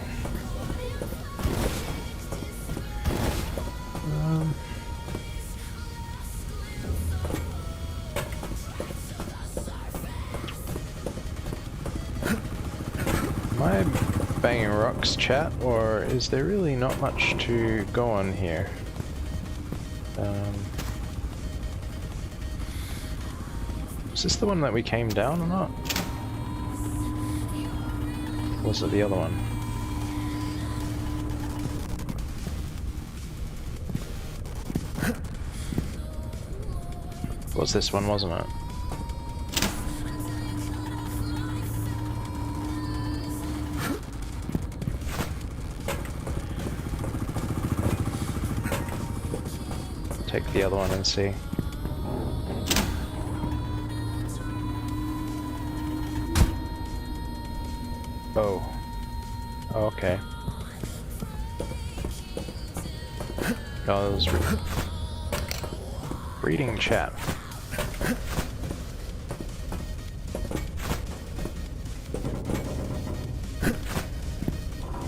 Am I banging rocks, chat, or is there really not much to go on here? Is this the one that we came down or not? Or was it the other one? It was this one, wasn't it? Take the other one and see. Oh. Oh, okay. Oh, that was reading chat.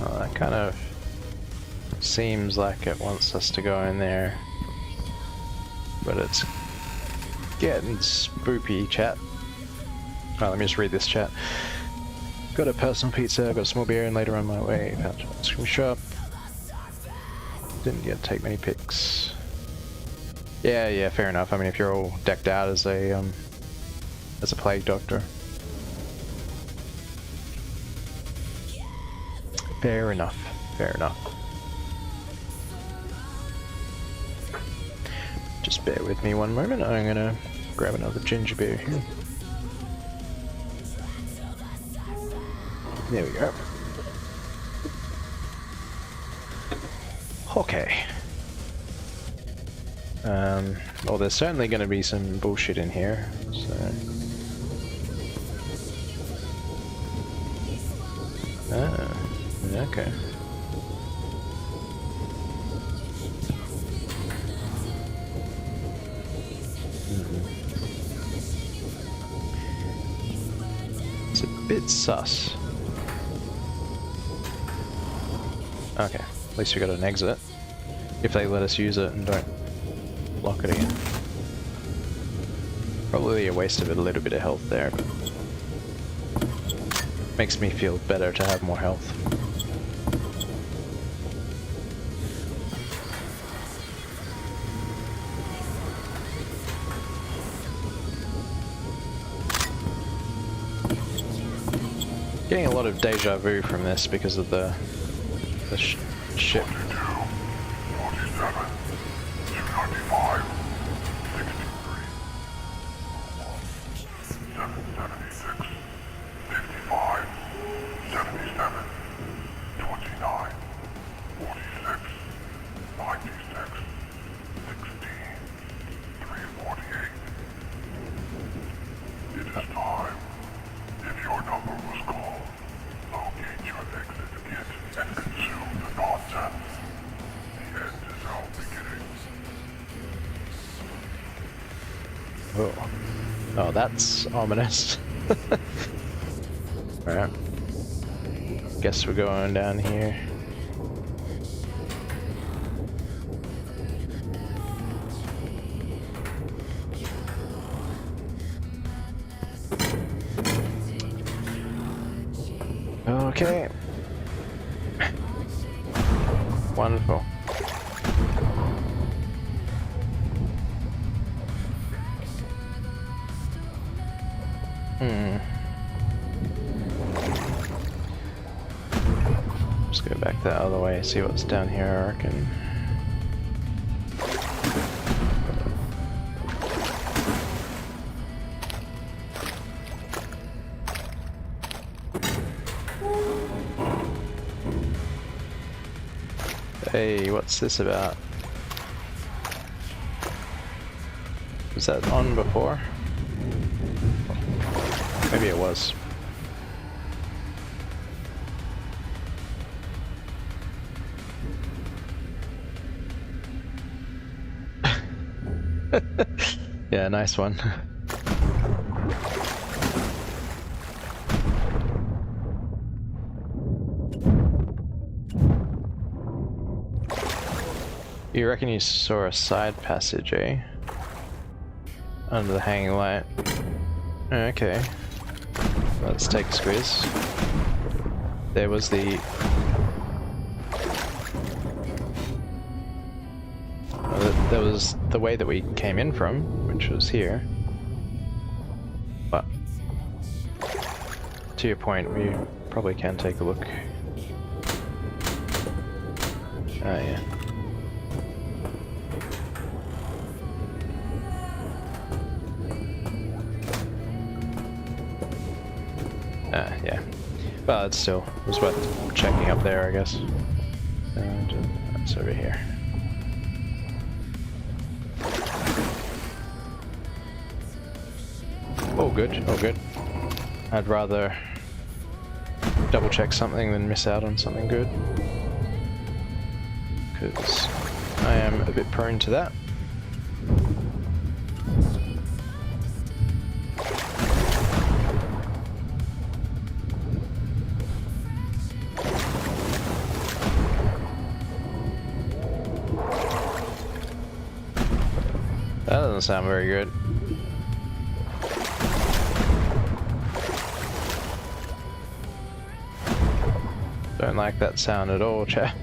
Oh, that kind of seems like it wants us to go in there. But it's getting spoopy, chat. Alright, let me just read this chat. Got a personal pizza, got a small beer, and later on my way, found an ice cream shop. Didn't get to take many pics. Yeah, fair enough. I mean, if you're all decked out as a plague doctor. Fair enough, fair enough. Just bear with me one moment, I'm gonna grab another ginger beer here. There we go. Okay. Well, there's certainly gonna be some bullshit in here, so... Ah, okay. It's a bit sus. Okay, at least we got an exit. If they let us use it and don't lock it again. Probably a waste of a little bit of health there, but makes me feel better to have more health. Getting a lot of deja vu from this because of the ship. 47, 295, 63, 776, 55, 77, 29, 46, 96, 16, 348. It is time. If your number was called, locate your exit kit and consume the nonsense. The end is our beginning. Oh, oh, that's ominous. Alright. Guess we're going down here. Okay. Wonderful. Let's go back the other way, see what's down here, I reckon. Hey, what's this about? Was that on before? Maybe it was. Yeah, nice one. You reckon you saw a side passage, eh? Under the hanging light. Okay. Let's take a squeeze. There was the... There was the way that we came in from, which was here. But... to your point, we probably can take a look. Ah, yeah. Yeah. Well, it was worth checking up there, I guess. And that's over here. Oh, good. Oh, good. I'd rather double check something than miss out on something good. Because I am a bit prone to that. That doesn't sound very good. Don't like that sound at all, chat.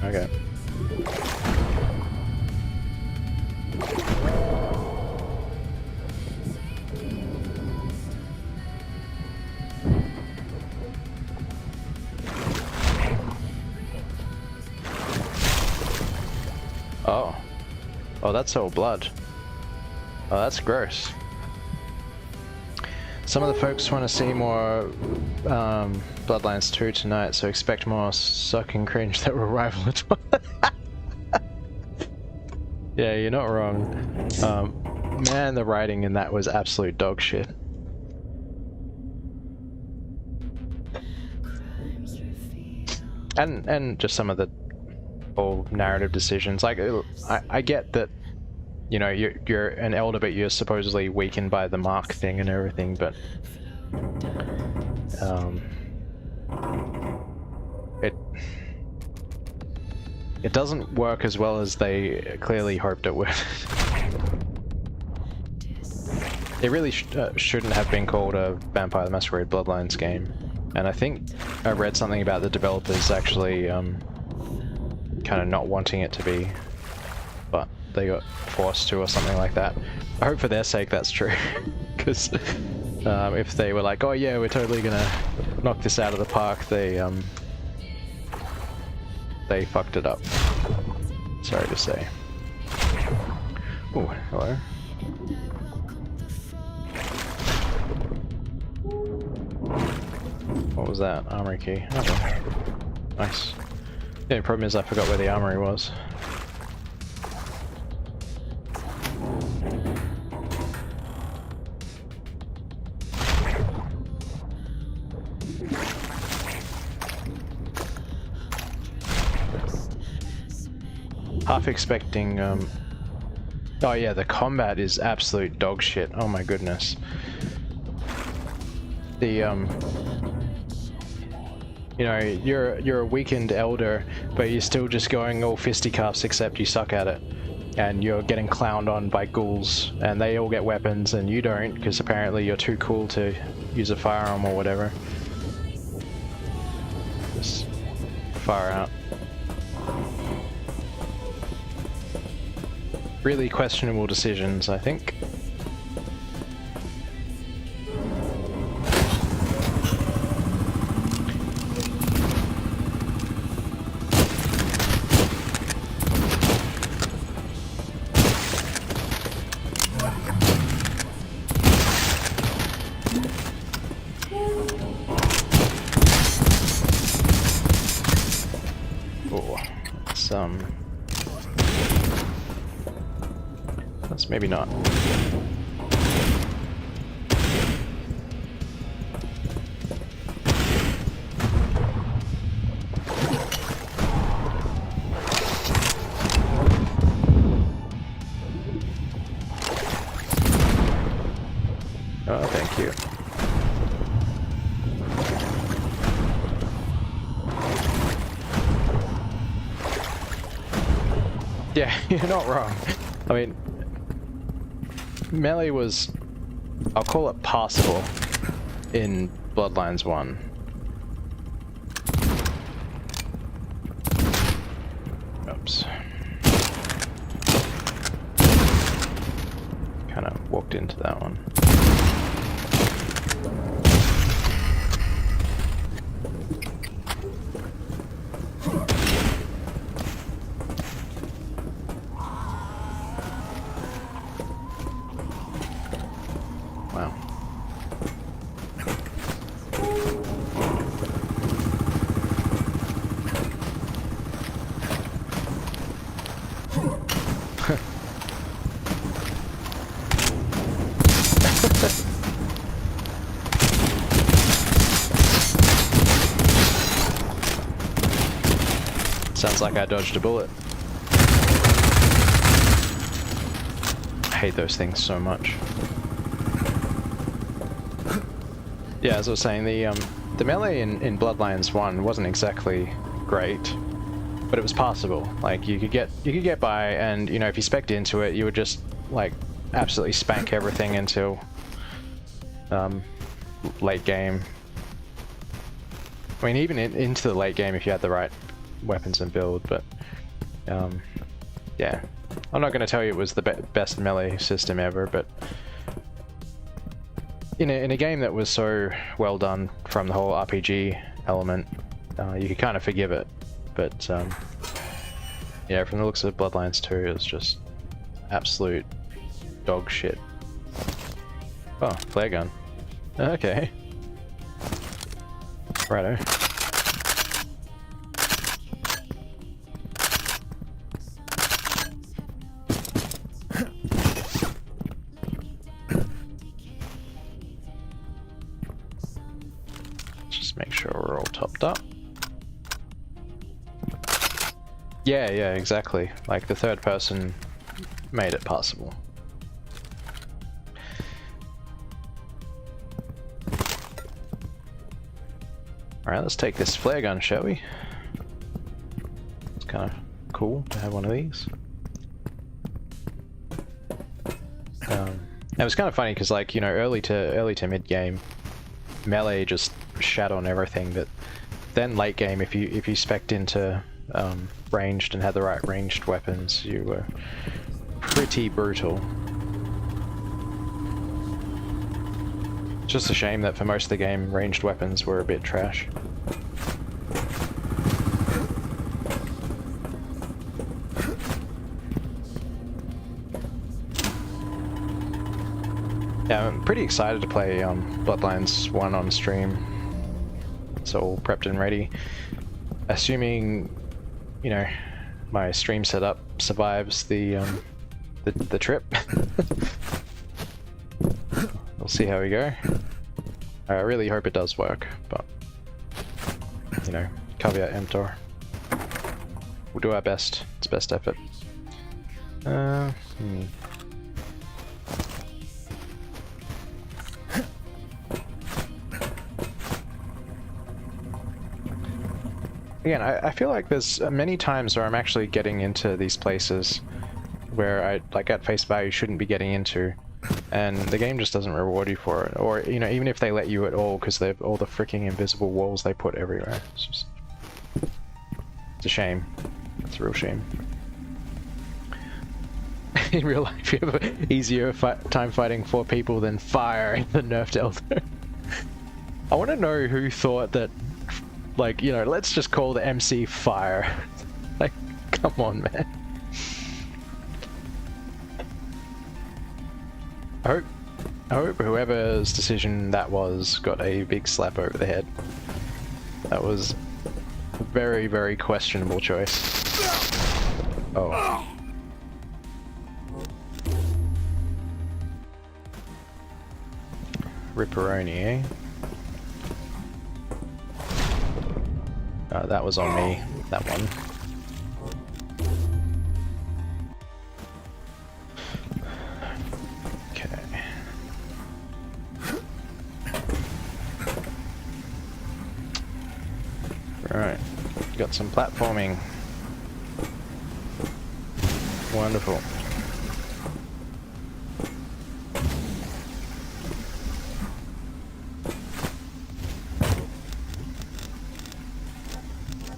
Okay. Oh. Oh, that's all blood. Oh, that's gross. Some of the folks want to see more Bloodlines 2 tonight, so expect more sucking cringe that will rival it. Yeah, you're not wrong. Man, the writing in that was absolute dog shit. And just some of the whole narrative decisions. Like, I get that, you know, you're an elder, but you're supposedly weakened by the mark thing and everything, but it doesn't work as well as they clearly hoped it would. It really shouldn't have been called a Vampire the Masquerade Bloodlines game, and I think I read something about the developers actually kind of not wanting it to be, but they got forced to or something like that. I hope for their sake that's true, because if they were like, oh yeah, we're totally gonna knock this out of the park, they fucked it up. Sorry to say. Oh, hello. What was that? Armory key. Oh, nice. The only problem is I forgot where the armory was. Half expecting, oh yeah, the combat is absolute dog shit. Oh my goodness. The, you know, you're a weakened elder, but you're still just going all fisticuffs except you suck at it. And you're getting clowned on by ghouls, and they all get weapons and you don't, because apparently you're too cool to use a firearm or whatever. Just fire out. Really questionable decisions, I think. Oh, that's maybe not. Oh, thank you. Yeah, you're not wrong. I mean, melee was, I'll call it passable in Bloodlines 1. Oops. Kind of walked into that one. Wow. Sounds like I dodged a bullet. I hate those things so much. Yeah, as I was saying, the melee in Bloodlines 1 wasn't exactly great, but it was passable. Like you could get by, and you know, if you spec'd into it, you would just like absolutely spank everything until late game. I mean, even into the late game if you had the right weapons and build, but yeah, I'm not going to tell you it was the best melee system ever, but in a game that was so well done from the whole RPG element, you could kind of forgive it. But yeah, from the looks of Bloodlines 2, it was just absolute dog shit. Oh, flare gun. Okay. Righto. Make sure we're all topped up. Yeah, exactly. Like the third person made it possible. Alright, let's take this flare gun, shall we? It's kind of cool to have one of these. It was kind of funny because, like, you know, early to mid game, melee just shat on everything, but then late game, if you spec'd into ranged and had the right ranged weapons, you were pretty brutal. Just a shame that for most of the game, ranged weapons were a bit trash. Yeah, I'm pretty excited to play Bloodlines 1 on stream. It's all prepped and ready. Assuming, you know, my stream setup survives the trip. We'll see how we go. I really hope it does work, but you know, caveat emptor. We'll do our best. It's best effort. Again, I feel like there's many times where I'm actually getting into these places where I, like, at face value shouldn't be getting into, and the game just doesn't reward you for it. Or, you know, even if they let you at all, because they've all the freaking invisible walls they put everywhere. It's just, it's a shame. It's a real shame. In real life, you have an easier time fighting 4 people than fire in the nerfed Elder. I want to know who thought that, like, you know, let's just call the MC fire. Like, come on, man. I hope whoever's decision that was got a big slap over the head. That was a very, very questionable choice. Oh. Ripperoni, eh? That was on me, that one. Okay. Right, got some platforming. Wonderful.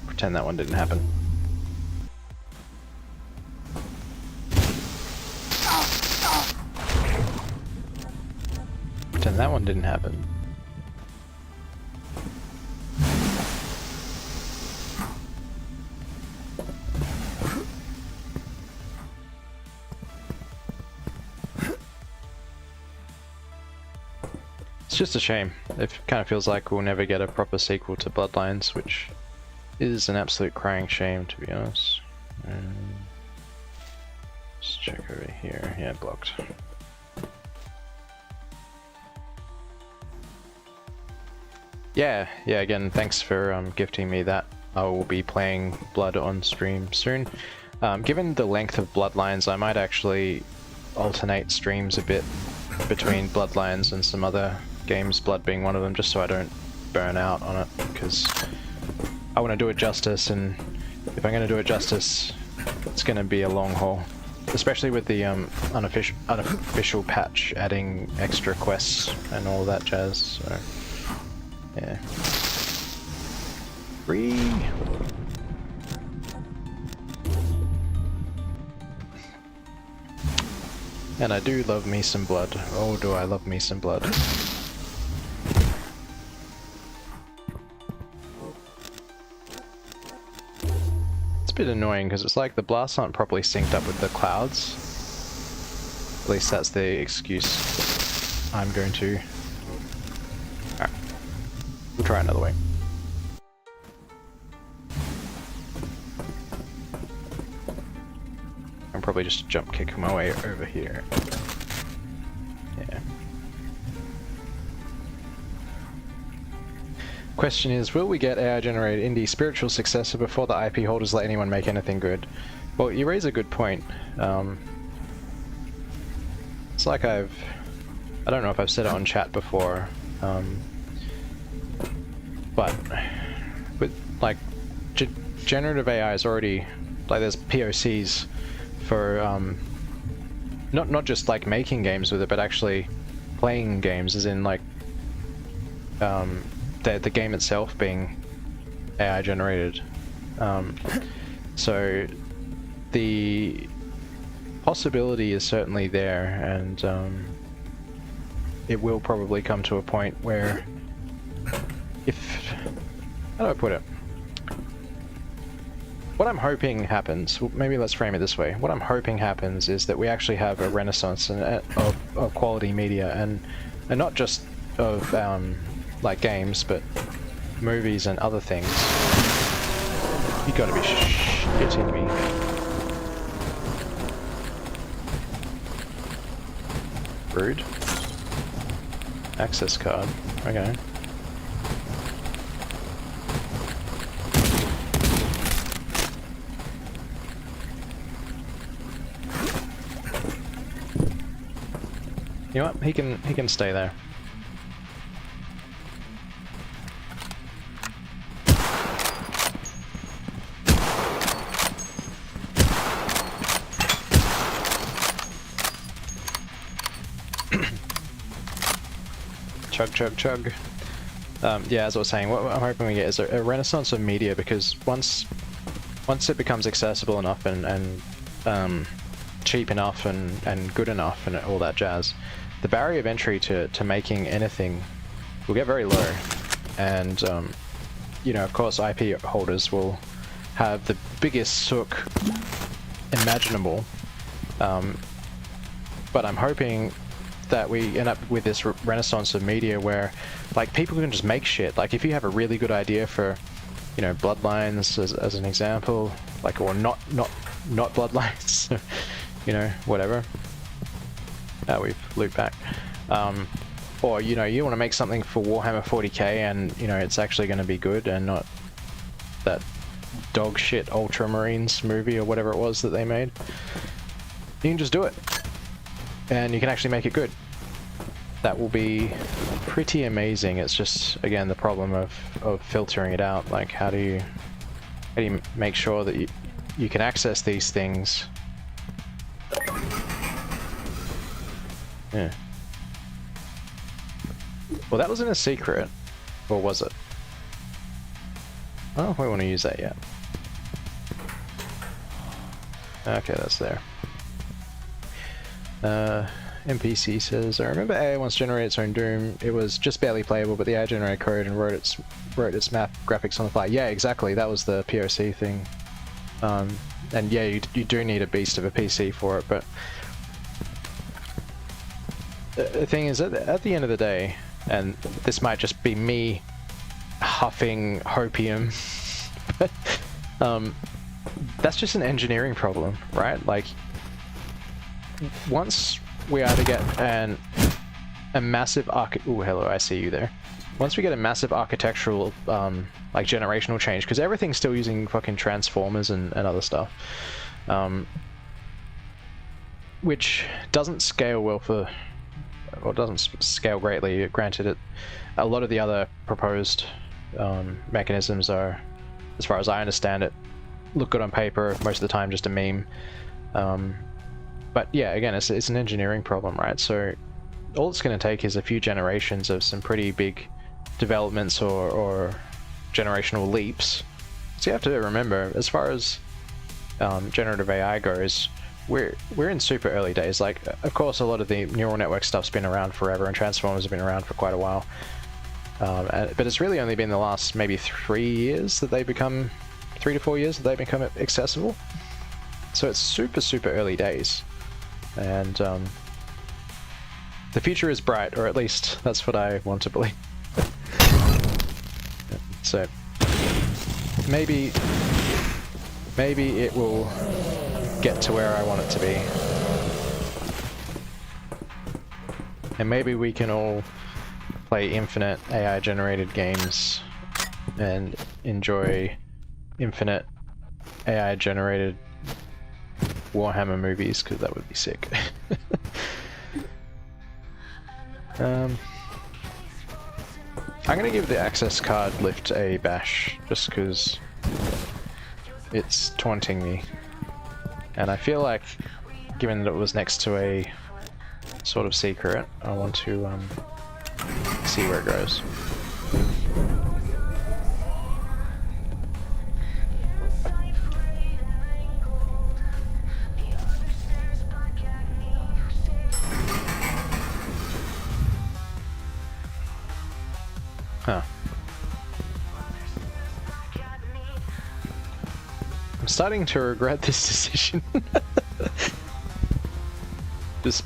Pretend that one didn't happen. Pretend that one didn't happen. It's just a shame. It kind of feels like we'll never get a proper sequel to Bloodlines, which is an absolute crying shame, to be honest. Let's check over here. Yeah, blocked. Yeah, again, thanks for gifting me that. I will be playing Blood on stream soon. Given the length of Bloodlines, I might actually alternate streams a bit between Bloodlines and some other games, Blood being one of them, just so I don't burn out on it, because I want to do it justice, and if I'm going to do it justice, it's going to be a long haul. Especially with the unofficial patch adding extra quests and all that jazz, so yeah. Free! And I do love me some blood. Oh, do I love me some blood. Bit annoying because it's like the blasts aren't properly synced up with the clouds. At least that's the excuse I'm going to. Alright, we'll try another way. I'm probably just jump kick my way over here. Yeah. Question is, will we get AI-generated indie spiritual successor before the IP holders let anyone make anything good? Well, you raise a good point. It's like I don't know if I've said it on chat before, but with, like, generative AI is already, like, there's POCs for, not just, like, making games with it, but actually playing games, as in, like, the game itself being AI generated. So the possibility is certainly there, and it will probably come to a point where, how do I put it? What I'm hoping happens, maybe let's frame it this way, what I'm hoping happens is that we actually have a renaissance of quality media, and not just of like games, but movies and other things. You gotta be shitting me. Rude. Access card. Okay. You know what? He can stay there. Chug, chug, chug. Yeah, as I was saying, what I'm hoping we get is a renaissance of media, because once it becomes accessible enough and cheap enough and good enough and all that jazz, the barrier of entry to making anything will get very low, and you know, of course, IP holders will have the biggest sook imaginable, but I'm hoping that we end up with this renaissance of media where, like, people can just make shit. Like, if you have a really good idea for, you know, Bloodlines as an example, like, or not Bloodlines, you know, whatever. We've looped back. Or, you know, you want to make something for Warhammer 40k and, you know, it's actually going to be good and not that dog shit Ultramarines movie or whatever it was that they made. You can just do it. And you can actually make it good. That will be pretty amazing. It's just, again, the problem of filtering it out. Like, how do you make sure that you can access these things? Yeah. Well, that wasn't a secret, or was it? Oh, we want to use that yet. Okay, that's there. NPC says, I remember AI once generated its own Doom. It was just barely playable, but the AI generated code and wrote its map graphics on the fly. Yeah, exactly. That was the POC thing. And yeah, you do need a beast of a PC for it, but the thing is, at the end of the day, and this might just be me huffing hopium, but that's just an engineering problem, right? Like, once we either get a massive ooh, hello, I see you there. Once we get a massive architectural, like, generational change, because everything's still using fucking transformers and other stuff, which doesn't scale well for, or doesn't scale greatly. Granted, a lot of the other proposed mechanisms are, as far as I understand it, look good on paper, most of the time just a meme. But yeah, again, it's an engineering problem, right? So all it's going to take is a few generations of some pretty big developments or generational leaps. So you have to remember, as far as generative AI goes, we're in super early days. Like, of course, a lot of the neural network stuff's been around forever, and transformers have been around for quite a while. But it's really only been the last maybe 3 years that they become, 3 to 4 years that they become accessible. So it's super early days, and the future is bright, or at least that's what I want to believe. So maybe it will get to where I want it to be, and maybe we can all play infinite AI generated games and enjoy infinite AI generated Warhammer movies, because that would be sick. I'm gonna give the access card lift a bash, just because it's taunting me, and I feel like, given that it was next to a sort of secret, I want to see where it goes. Huh. I'm starting to regret this decision. Just...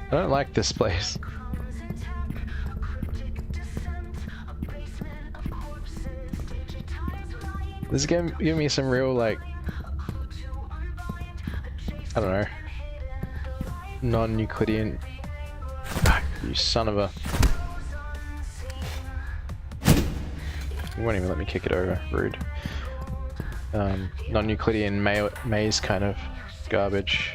I don't like this place. This game give me some real, like, I don't know, non-Euclidean. You son of a... You won't even let me kick it over. Rude. Non-Euclidean maze kind of garbage.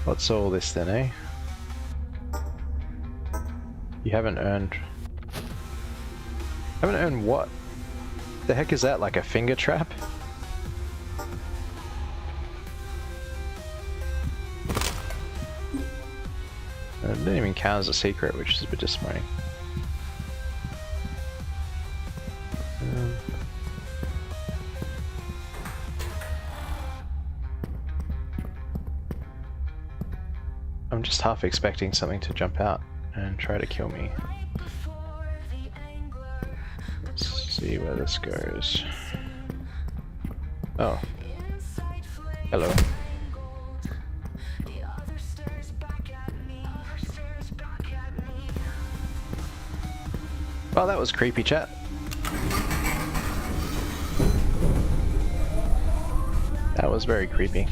What's all this then, eh? You haven't earned... Haven't earned what? The heck is that, like a finger trap? It didn't even count as a secret, which is a bit disappointing. I'm just half expecting something to jump out and try to kill me. Let's see where this goes. Oh. Hello. Well, that was creepy, chat. That was very creepy.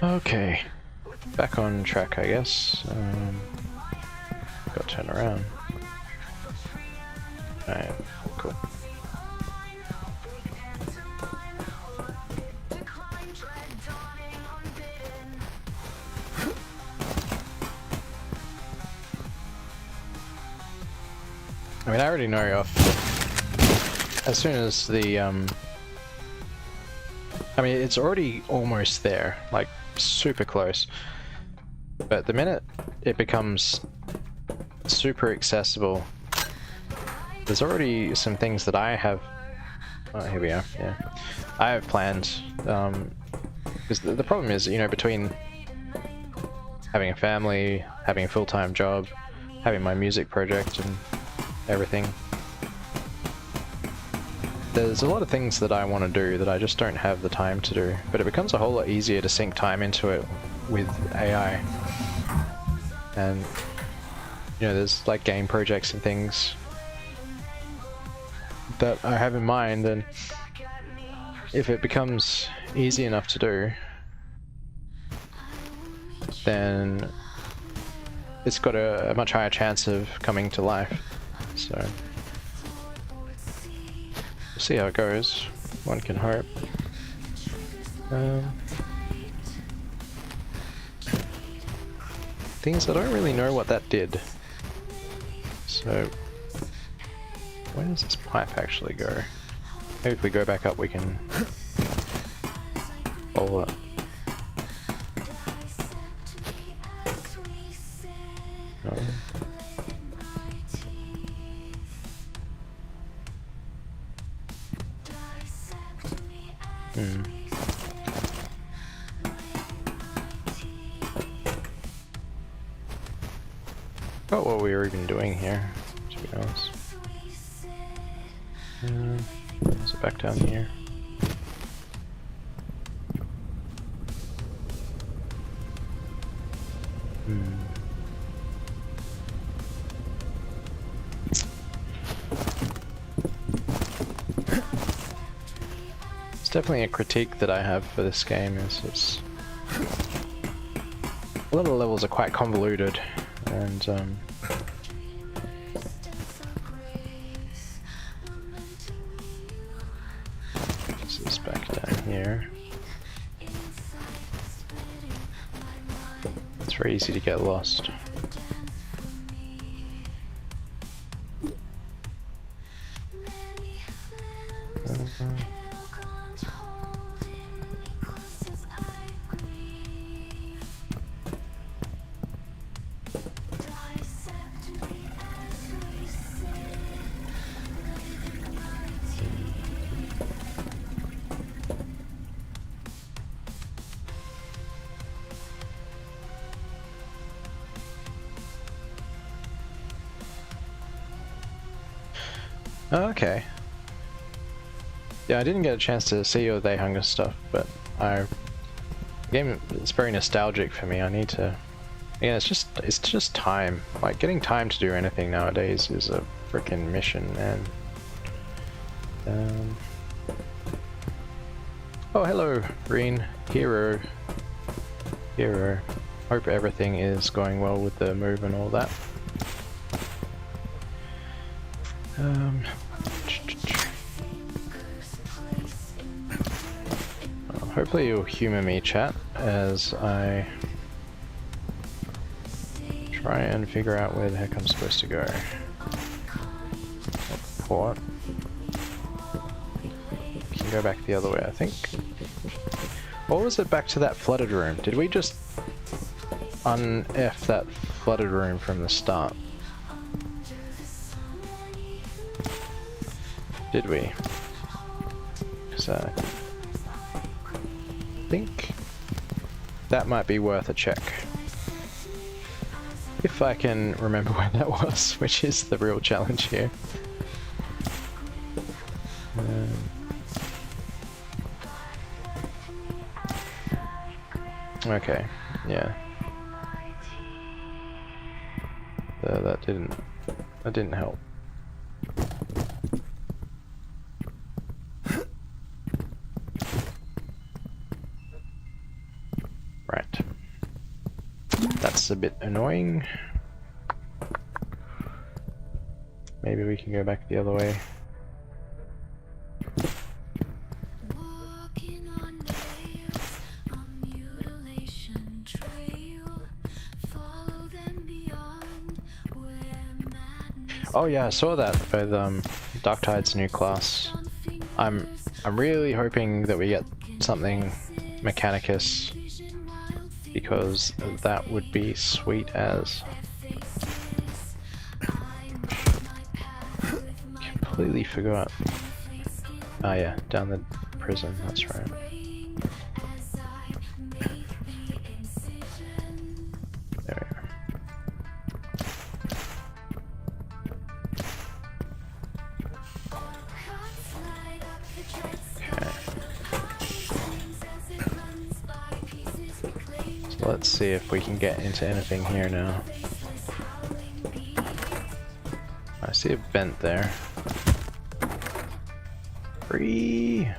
Okay, back on track, I guess. Got to turn around. Alright, cool. I mean, I already know as soon as the, I mean, it's already almost there, like, super close. But the minute it becomes super accessible, there's already some things that I have... Oh, here we are, yeah. I have planned, because the problem is, you know, between having a family, having a full-time job, having my music project and everything, there's a lot of things that I want to do that I just don't have the time to do, but it becomes a whole lot easier to sink time into it with AI. And, you know, there's like game projects and things that I have in mind, and if it becomes easy enough to do, then it's got a much higher chance of coming to life. So we'll see how it goes. One can hope. Things I don't really know what that did. So where does this pipe actually go? Maybe if we go back up we can follow it. No. Not what we were even doing here, to be honest. Is it back down here? It's definitely a critique that I have for this game, is it's... a lot of the levels are quite convoluted, and this is back down here. It's very easy to get lost. Oh, okay. Yeah, I didn't get a chance to see all the They Hunger stuff, but the game is very nostalgic for me. I need to. Yeah, it's just time. Like getting time to do anything nowadays is a freaking mission, man. Oh, hello, Green Hero. Hope everything is going well with the move and all that. Hopefully you'll humor me, chat, as I try and figure out where the heck I'm supposed to go. Port. Can go back the other way, I think. Or was it back to that flooded room? Did we just un-F that flooded room from the start? Did we? Because I think that might be worth a check. If I can remember where that was, which is the real challenge here. Okay, yeah. That didn't help. Right. That's a bit annoying. Maybe we can go back the other way. Oh yeah, I saw that with Darktide's new class. I'm really hoping that we get something Mechanicus, because that would be sweet as. Completely forgot. Oh yeah, down the prison, that's right. There we go. Let's see if we can get into anything here now. I see a vent there. Free!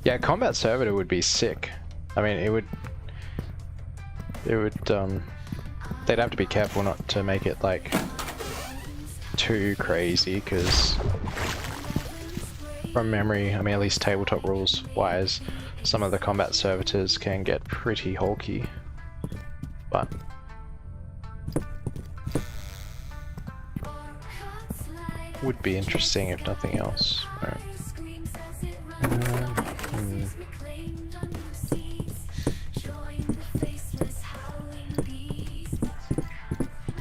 Yeah, combat servitor would be sick. I mean, it would, they'd have to be careful not to make it like too crazy, because from memory, I mean, at least tabletop rules wise, some of the combat servitors can get pretty hulky, but would be interesting if nothing else. Right.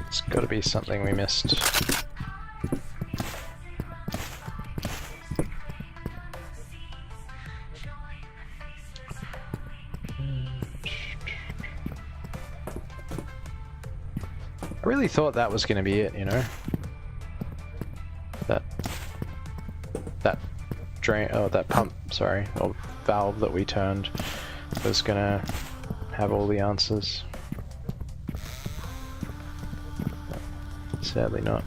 It's got to be something we missed. I really thought that was going to be it, you know? That drain, oh, that pump, sorry, or valve that we turned was gonna have all the answers. But sadly not.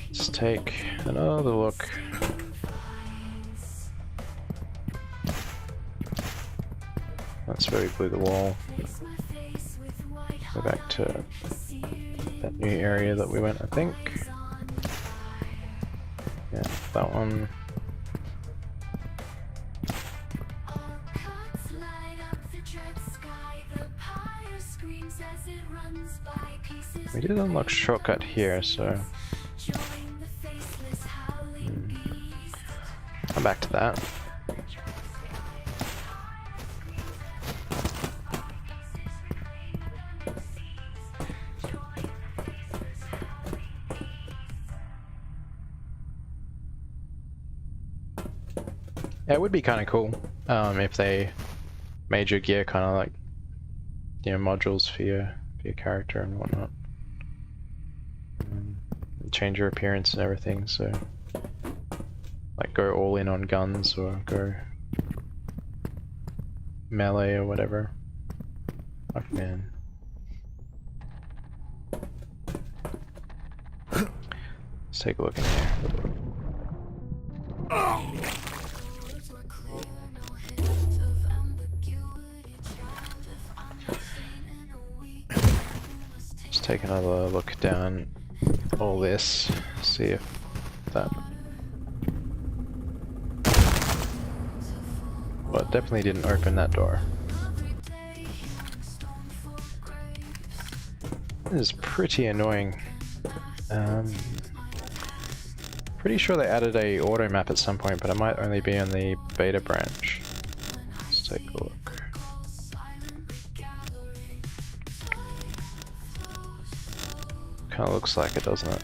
Let's take another look. That's where we blew the wall. Go back to that new area that we went, I think. Yeah, that one. We did unlock shortcut here, so come back to that. Yeah, it would be kind of cool if they made your gear kind of like, you know, modules for your character and whatnot. Change your appearance and everything, so like go all in on guns or go melee or whatever. Fuck man. Let's take a look in here. Let's take another look down all this, see if that... Well, it definitely didn't open that door. This is pretty annoying. Pretty sure they added a auto map at some point, but it might only be on the beta branch. Let's take a look. Kinda looks like it, doesn't it?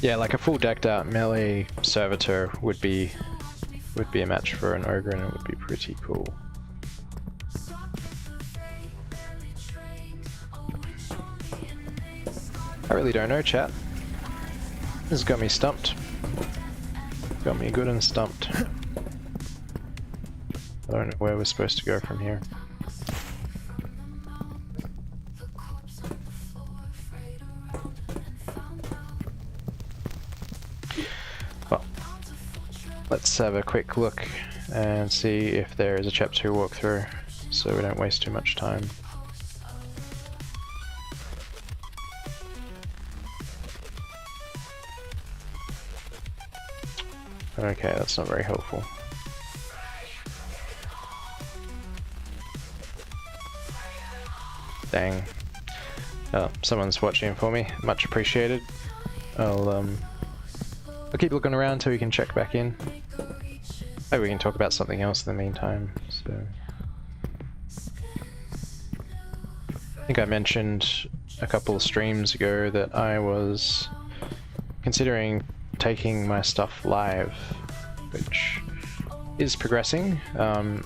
Yeah, like a full decked out melee servitor would be a match for an ogre, and it would be pretty cool. I really don't know, chat. This has got me stumped. Got me good and stumped. I don't know where we're supposed to go from here. Well, let's have a quick look and see if there is a chapter 2 walkthrough, so we don't waste too much time. Okay, that's not very helpful. Dang. Oh, someone's watching for me. Much appreciated. I'll keep looking around till we can check back in. Maybe we can talk about something else in the meantime. So, I think I mentioned a couple of streams ago that I was considering taking my stuff live, which is progressing. I've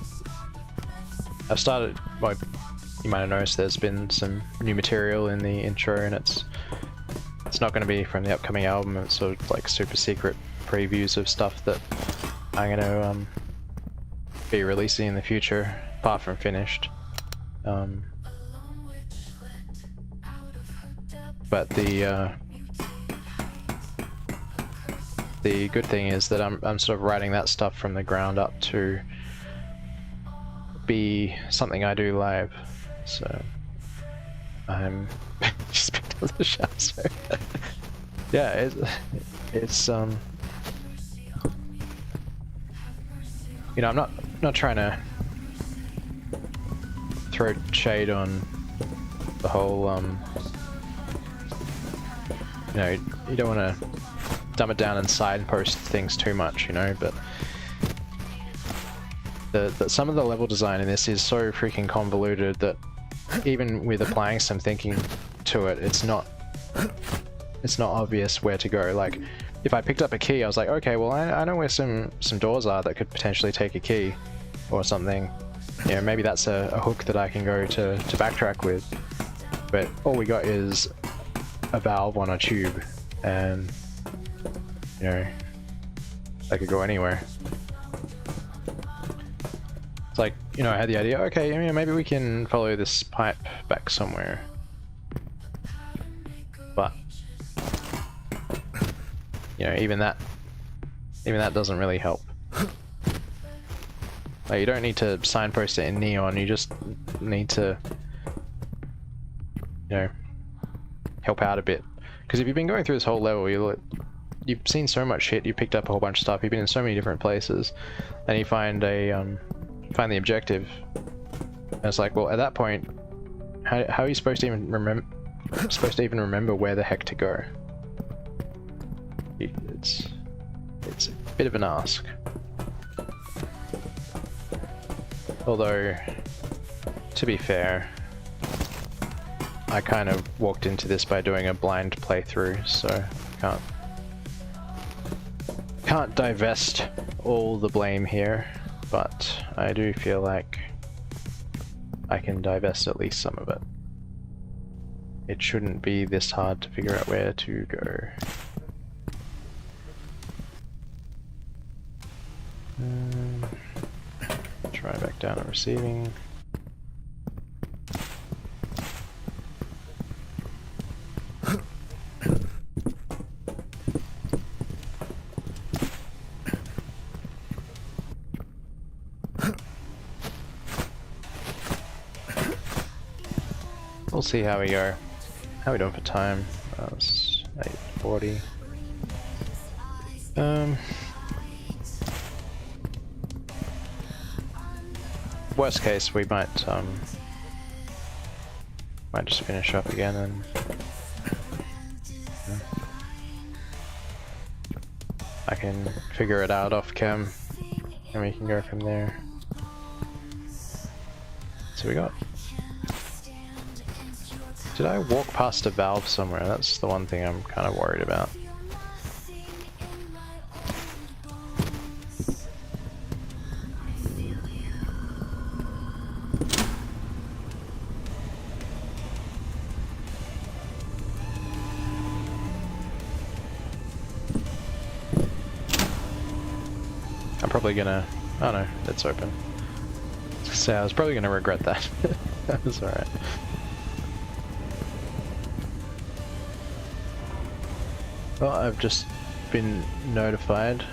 started, well, you might have noticed there's been some new material in the intro, and it's not going to be from the upcoming album. It's sort of like super secret previews of stuff that I'm going to be releasing in the future, apart from finished. But the good thing is that I'm sort of writing that stuff from the ground up to be something I do live. So I'm just picked up the shower. So yeah, it's you know, I'm not trying to throw shade on the whole you know, you don't want to dumb it down and signpost things too much, you know, but some of the level design in this is so freaking convoluted that even with applying some thinking to it, it's not obvious where to go. Like, if I picked up a key, I was like, okay, well, I know where some doors are that could potentially take a key or something. You know, maybe that's a hook that I can go to backtrack with. But all we got is a valve on a tube, and you know, I could go anywhere. It's like, you know, I had the idea, okay, you know, maybe we can follow this pipe back somewhere. But, you know, even that doesn't really help. Like, you don't need to signpost it in neon, you just need to, you know, help out a bit. Because if you've been going through this whole level, you've seen so much shit, you picked up a whole bunch of stuff, you've been in so many different places, and you find a find the objective. And it's like, well, at that point, how are you supposed to even remember where the heck to go? It's a bit of an ask. Although, to be fair, I kind of walked into this by doing a blind playthrough, so can't divest all the blame here, but I do feel like I can divest at least some of it. It shouldn't be this hard to figure out where to go. Try back down at receiving. We'll see how we go. How are we doing for time? It's 8:40. Worst case, we might just finish up again and I can figure it out off cam and we can go from there. So we got. Did I walk past a valve somewhere? That's the one thing I'm kind of worried about. I'm probably gonna... Oh no, it's open. So I was probably gonna regret that. That's alright. Well, I've just been notified.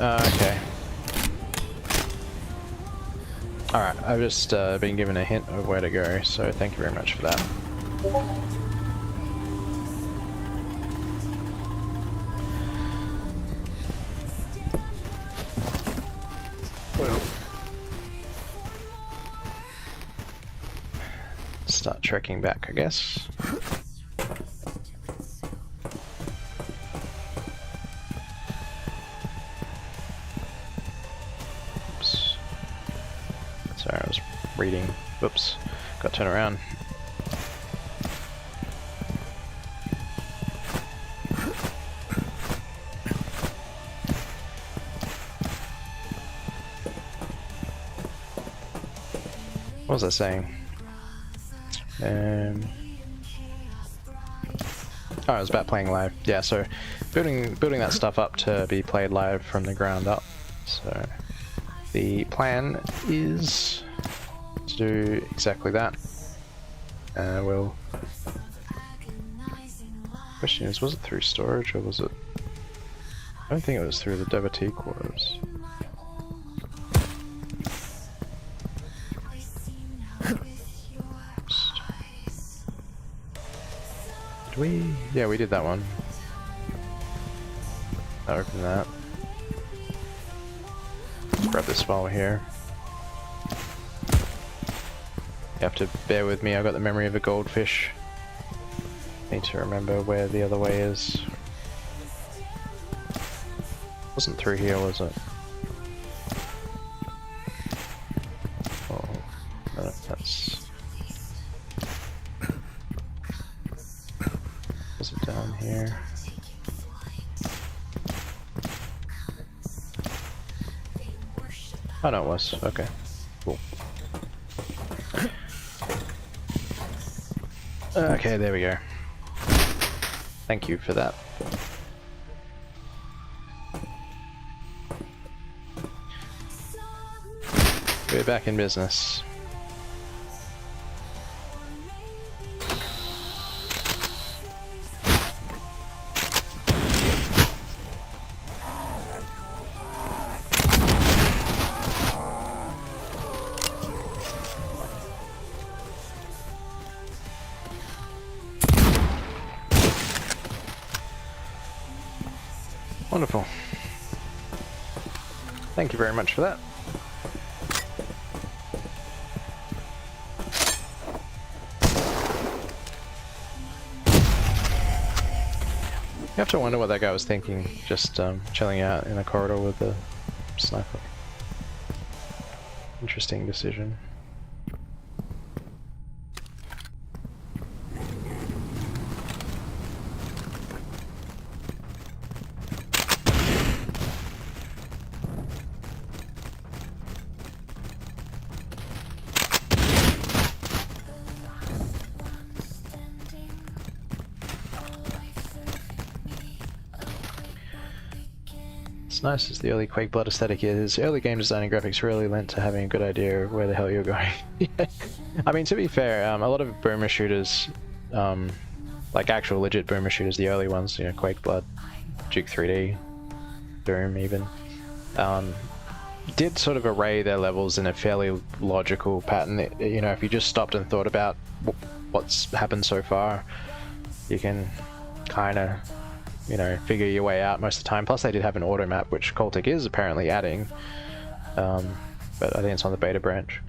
Okay. Alright, I've just been given a hint of where to go, so thank you very much for that. Start trekking back, I guess. Oops. Sorry, I was reading. Whoops. Got to turn around. What was I saying? Oh, it was about playing live. Yeah, so building that stuff up to be played live from the ground up. So the plan is to do exactly that. We'll. Question is, was it through storage or was it? I don't think it was through the devotee quarters. Yeah, we did that one. I'll open that. Let's grab this while we're here. You have to bear with me, I've got the memory of a goldfish. Need to remember where the other way is. Wasn't through here, was it? Oh, no, that's... Was it down here? Oh no, it was. Okay. Cool. Okay, there we go. Thank you for that. We're back in business. Wonderful. Thank you very much for that. You have to wonder what that guy was thinking, just chilling out in a corridor with a sniper. Interesting decision. It's nice as the early Quake Blood aesthetic is. Early game design and graphics really lent to having a good idea of where the hell you're going. I mean, to be fair, a lot of boomer shooters, like actual legit boomer shooters, the early ones, you know, Quake Blood, Duke 3D, Doom even, did sort of array their levels in a fairly logical pattern. You know, if you just stopped and thought about what's happened so far, you can kind of, you know, figure your way out most of the time. Plus they did have an auto map, which CULTIC is apparently adding, but I think it's on the beta branch.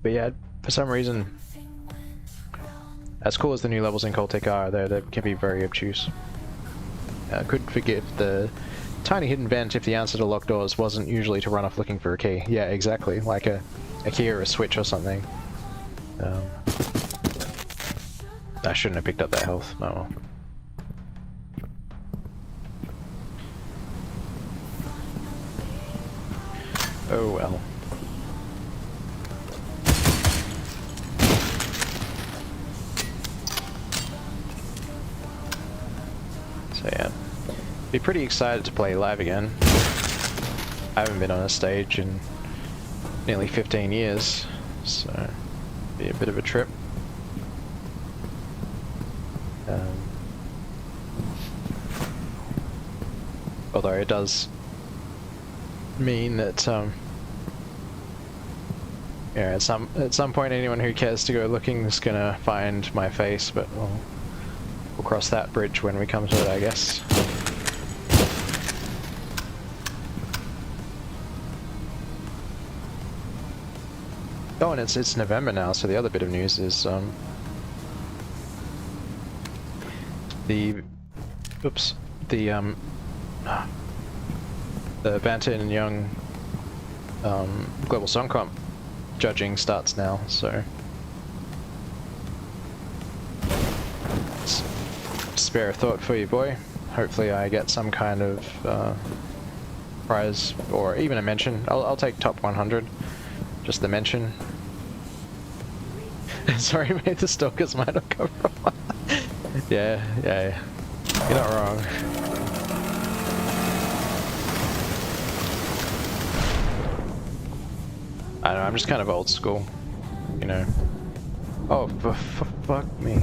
But yeah, for some reason, as cool as the new levels in CULTIC are, they can be very obtuse. Could forgive the tiny hidden vent if the answer to locked doors wasn't usually to run off looking for a key. Yeah, exactly, like a key or a switch or something. I shouldn't have picked up that health. Oh well. Oh well. So yeah, be pretty excited to play live again. I haven't been on a stage in nearly 15 years, so be a bit of a trip. Although it does mean that yeah, at some point anyone who cares to go looking is gonna find my face, but we'll cross that bridge when we come to it, I guess. Oh, and it's November now, so the other bit of news is the Banter and Young Global Song Comp judging starts now, so spare a thought for you, boy. Hopefully I get some kind of prize or even a mention. I'll take top 100, just the mention. Sorry mate, the stalkers might have come from. Yeah, you're not wrong. I don't know, I'm just kind of old school, you know. Oh, fuck me.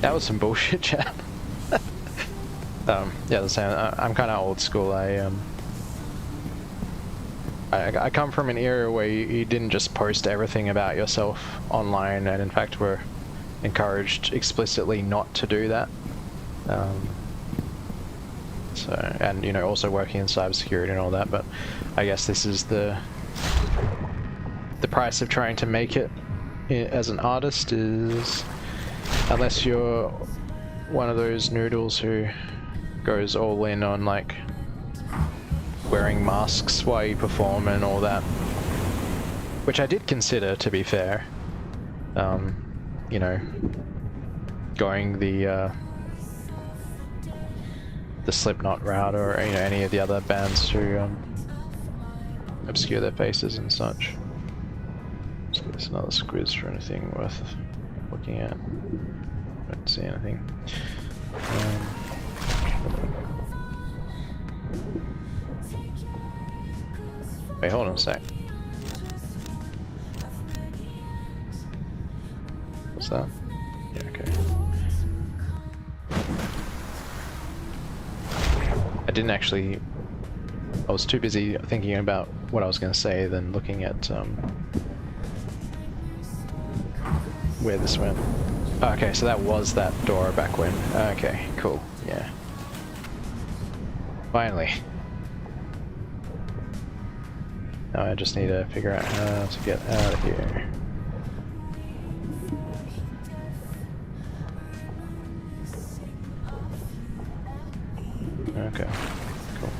That was some bullshit, chat. Yeah, the same. I'm kind of old school. I come from an era where you didn't just post everything about yourself online, and in fact were encouraged explicitly not to do that. So, and you know, also working in cybersecurity and all that. But I guess this is the price of trying to make it as an artist is, unless you're one of those noodles who goes all in on like wearing masks while you perform and all that, which I did consider, to be fair. You know, going the Slipknot route, or you know, any of the other bands who obscure their faces and such. Let's get this another squiz for anything worth looking at. Don't see anything. Wait, hold on a sec. What's that? Yeah, okay. I didn't actually... I was too busy thinking about what I was going to say than looking at where this went. Oh, okay, so that was that door back when. Okay, cool, yeah. Finally. Now I just need to figure out how to get out of here. Okay, cool.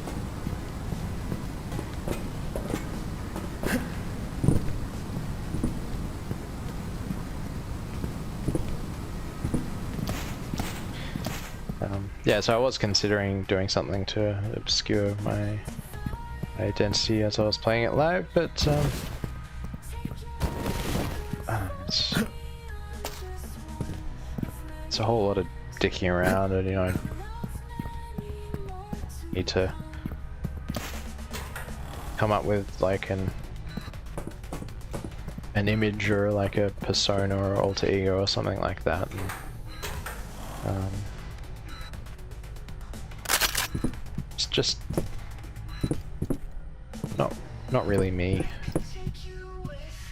Yeah, so I was considering doing something to obscure my identity as I was playing it live, but it's a whole lot of dicking around, and you know, need to come up with like an image or like a persona or alter ego or something like that. And, it's just not really me.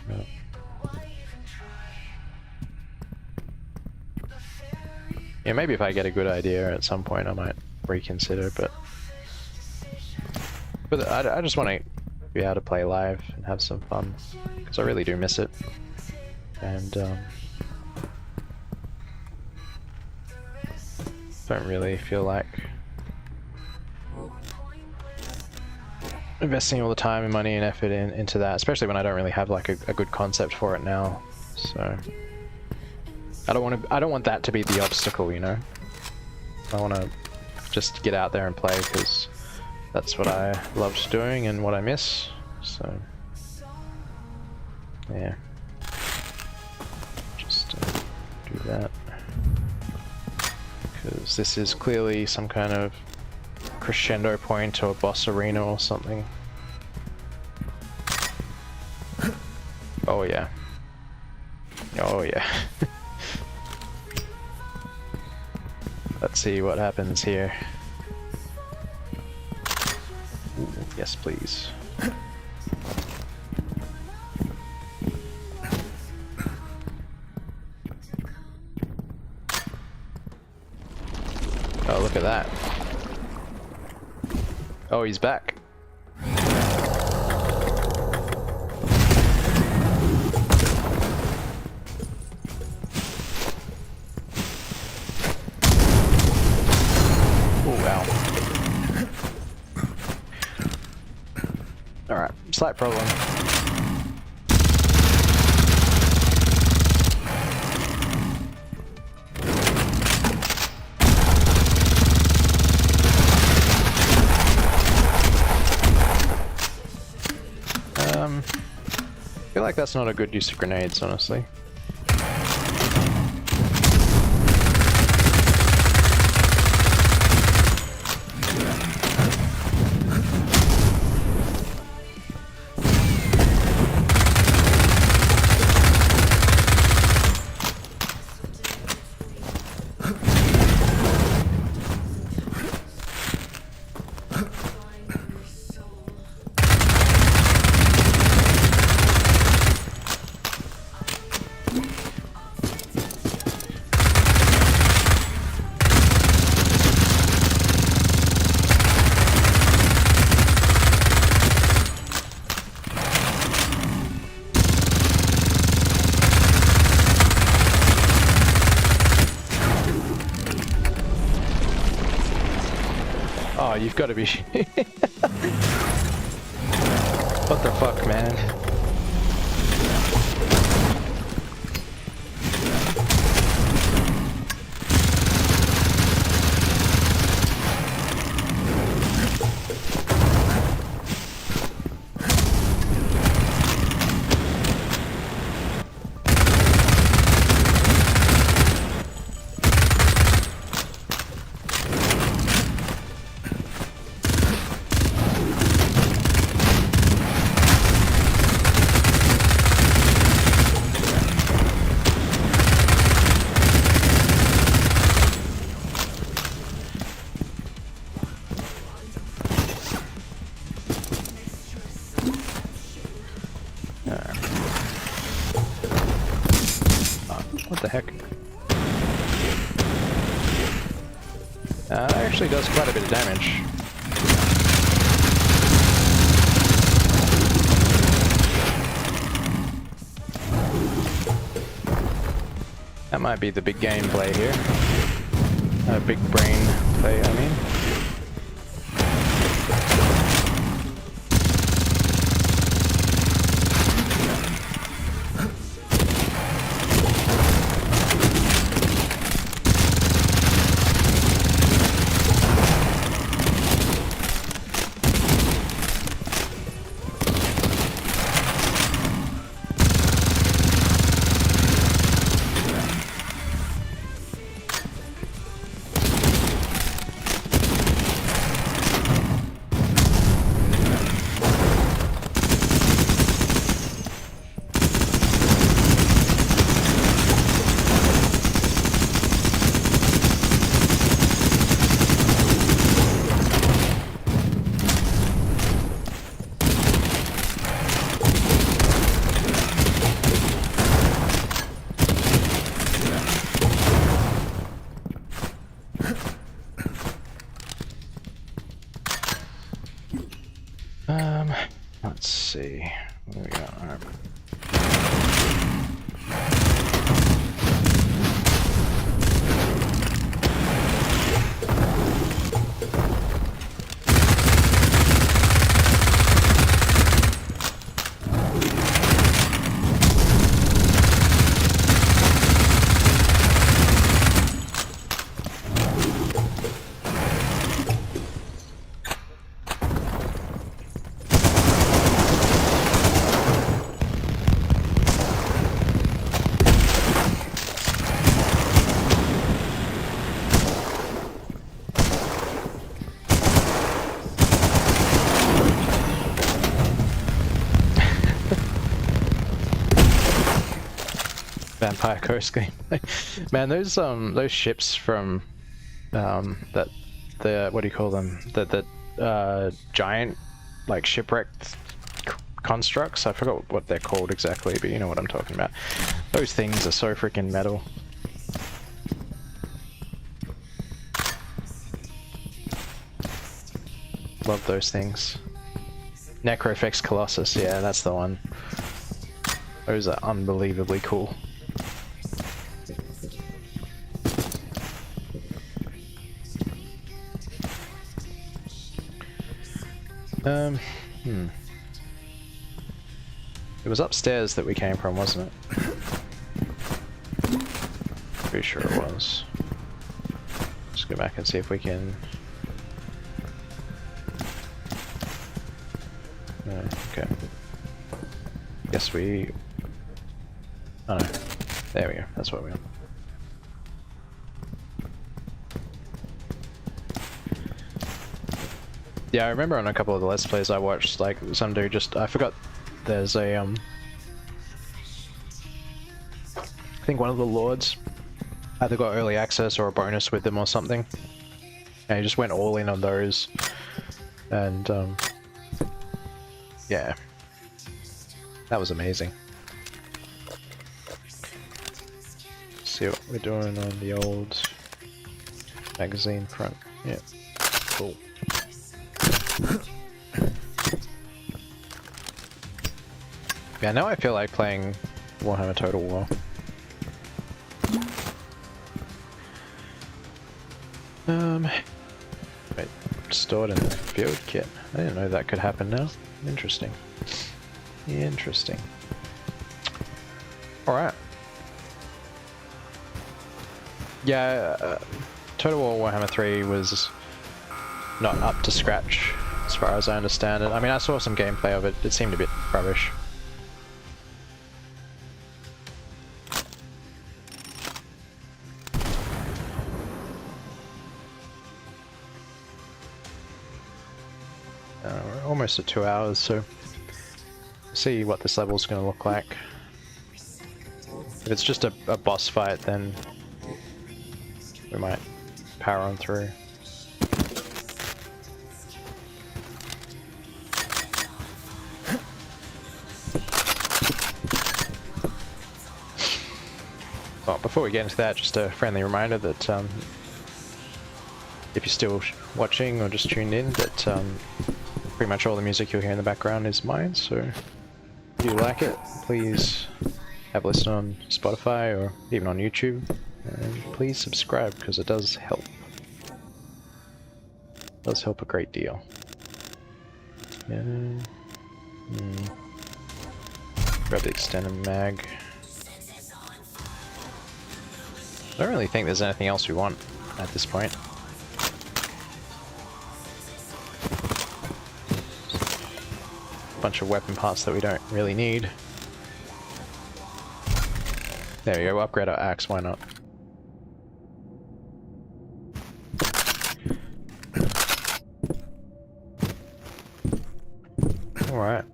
No. Yeah, maybe if I get a good idea at some point I might reconsider, but I just want to be able to play live and have some fun, because I really do miss it. And don't really feel like investing all the time and money and effort into that, especially when I don't really have like a good concept for it now. So I don't want that to be the obstacle, you know. I want to just get out there and play, because that's what I loved doing and what I miss. So yeah, just do that, because this is clearly some kind of crescendo point or boss arena or something. Oh yeah. Oh yeah. Let's see what happens here. Ooh, yes, please. Oh, look at that. Oh, he's back. Oh, wow. Alright, slight problem. I feel like that's not a good use of grenades, honestly. Oh, you've got to be... What the fuck, man? the heck? That actually does quite a bit of damage. That might be the big game play here. Big brain play, I mean. Let's see. What do we got? All right. Vampire Coast gameplay. Man, those ships from that the what do you call them? The giant like shipwrecked constructs. I forgot what they're called exactly, but you know what I'm talking about. Those things are so freaking metal. Love those things. Necrofex Colossus, yeah, that's the one. Those are unbelievably cool. It was upstairs that we came from, wasn't it? Pretty sure it was. Let's go back and see if we can... No, okay. Guess we... Oh no. There we go, that's what we want. Yeah, I remember on a couple of the Let's Plays I watched, like, some dude just... I forgot there's a, I think one of the Lords either got early access or a bonus with them or something. And he just went all in on those. And, yeah. That was amazing. Let's see what we're doing on the old magazine front. Yeah, cool. Yeah, now I feel like playing Warhammer Total War. Wait, stored in the field kit. I didn't know that could happen now. Interesting. Interesting. Alright. Yeah, Total War Warhammer 3 was not up to scratch, as far as I understand it. I mean, I saw some gameplay of it. It seemed a bit rubbish. We're almost at 2 hours, so see what this level's going to look like. If it's just a boss fight, then we might power on through. Well, before we get into that, just a friendly reminder that if you're still watching or just tuned in, that pretty much all the music you'll hear in the background is mine, so if you like it, please have a listen on Spotify or even on YouTube, and please subscribe because it does help. It does help a great deal. Yeah. Grab the extended mag. I don't really think there's anything else we want at this point. Bunch of weapon parts that we don't really need. There we go, we'll upgrade our axe, why not? Alright.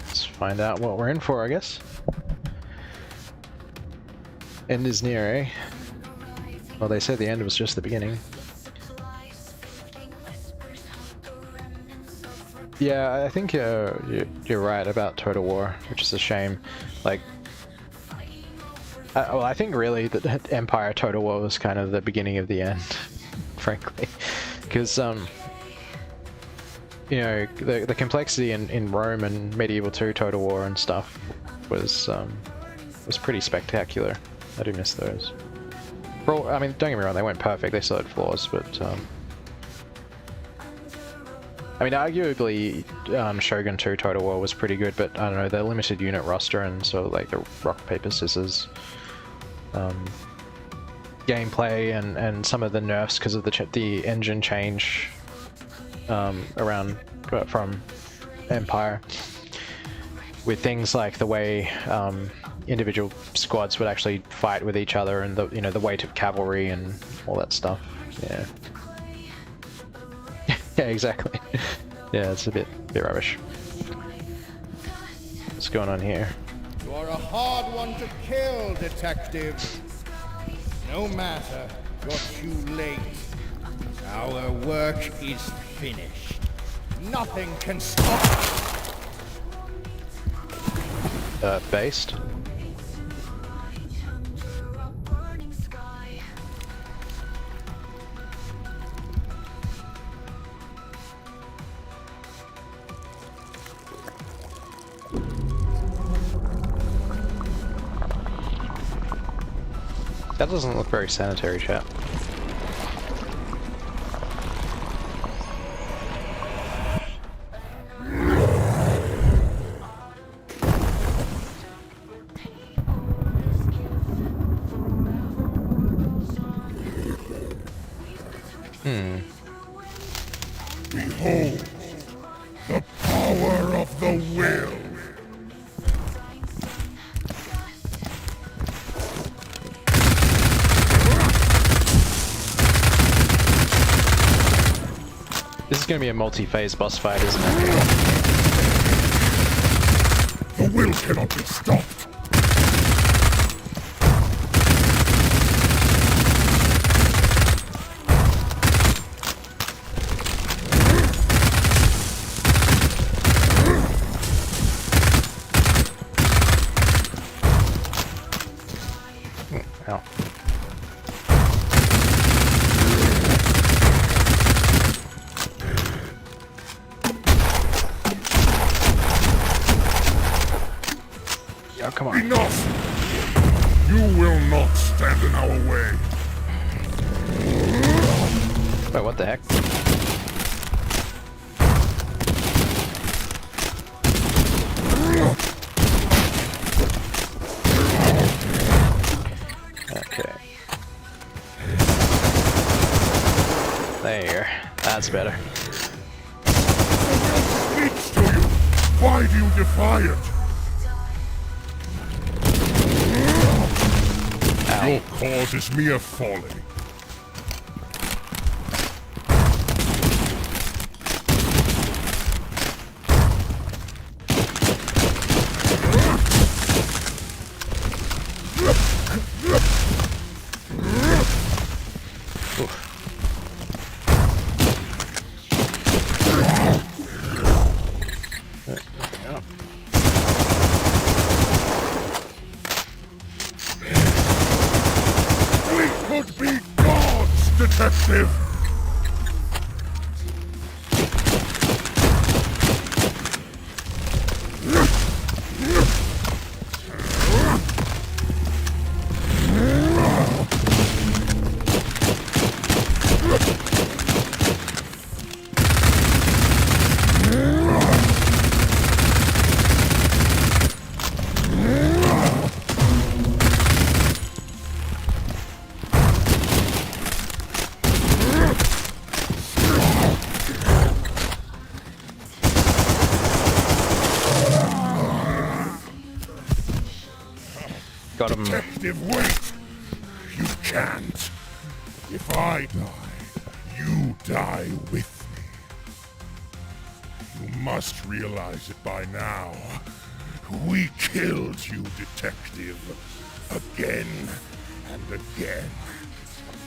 Let's find out what we're in for, I guess. End is near, eh? Well, they said the end was just the beginning. Yeah, I think you're right about Total War, which is a shame. Like, well, I think really that Empire Total War was kind of the beginning of the end, frankly, because you know, the complexity in Rome and Medieval 2 Total War and stuff was pretty spectacular. I do miss those. I mean, don't get me wrong, they weren't perfect, they still had flaws, but I mean, arguably, Shogun 2 Total War was pretty good, but I don't know, the limited unit roster and sort of like the rock, paper, scissors gameplay and some of the nerfs because of the engine change around from Empire, with things like the way individual squads would actually fight with each other and the, you know, the weight of cavalry and all that stuff. Yeah. Yeah, exactly. Yeah, it's a bit rubbish. What's going on here? You are a hard one to kill, detective. No matter, you're too late. Our work is finished. Nothing can stop. Based. That doesn't look very sanitary, chat. Behold, the power of the will. This is going to be a multi-phase boss fight, isn't it? The will cannot be stopped. Ow. Oh, come on. Enough! You will not stand in our way. Wait, what the heck? Okay. There. That's better. Speaks to you. Why do you defy it? Your cause is mere folly. detective! Got him. Detective, wait! You can't. If I die, you die with me. You must realize it by now. We killed you, detective. Again and again.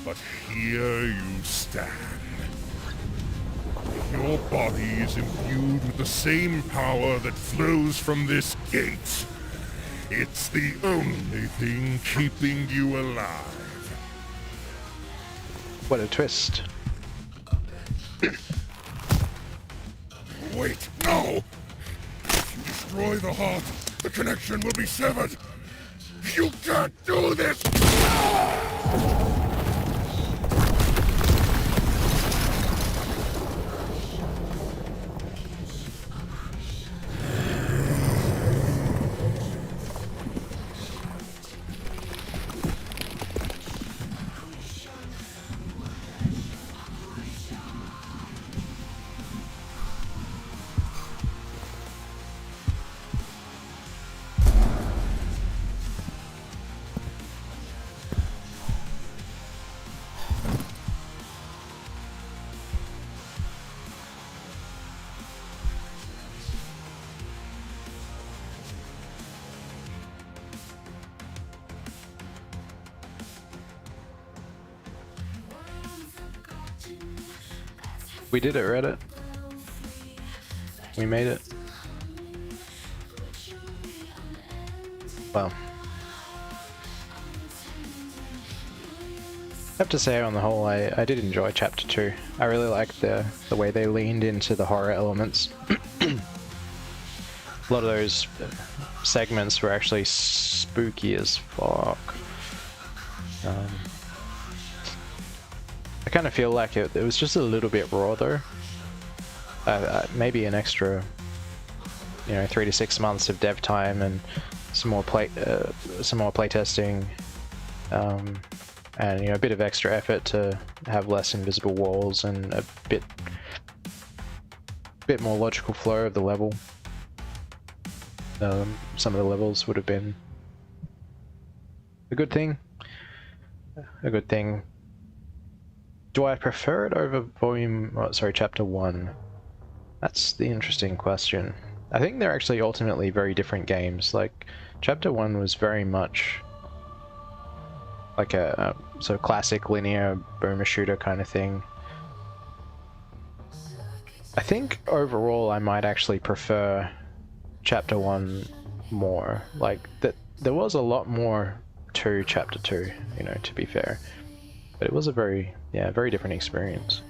But here you stand. Your body is imbued with the same power that flows from this gate. It's the only thing keeping you alive. What a twist. Wait, no! If you destroy the heart, the connection will be severed. You can't do this! We did it, Reddit. We made it. Well, I have to say, on the whole, I did enjoy Chapter 2. I really liked the way they leaned into the horror elements. A lot of those segments were actually spooky as fuck. I kind of feel like it was just a little bit raw though. Maybe an extra, 3 to 6 months of dev time and some more play testing, and a bit of extra effort to have less invisible walls and a bit more logical flow of the level. Some of the levels would have been a good thing. Do I prefer it over Chapter 1? That's the interesting question. I think they're actually ultimately very different games. Like, Chapter 1 was very much like a sort of classic linear boomer shooter kind of thing. I think overall I might actually prefer Chapter 1 more. Like, there was a lot more to Chapter 2, to be fair. But it was a very different experience.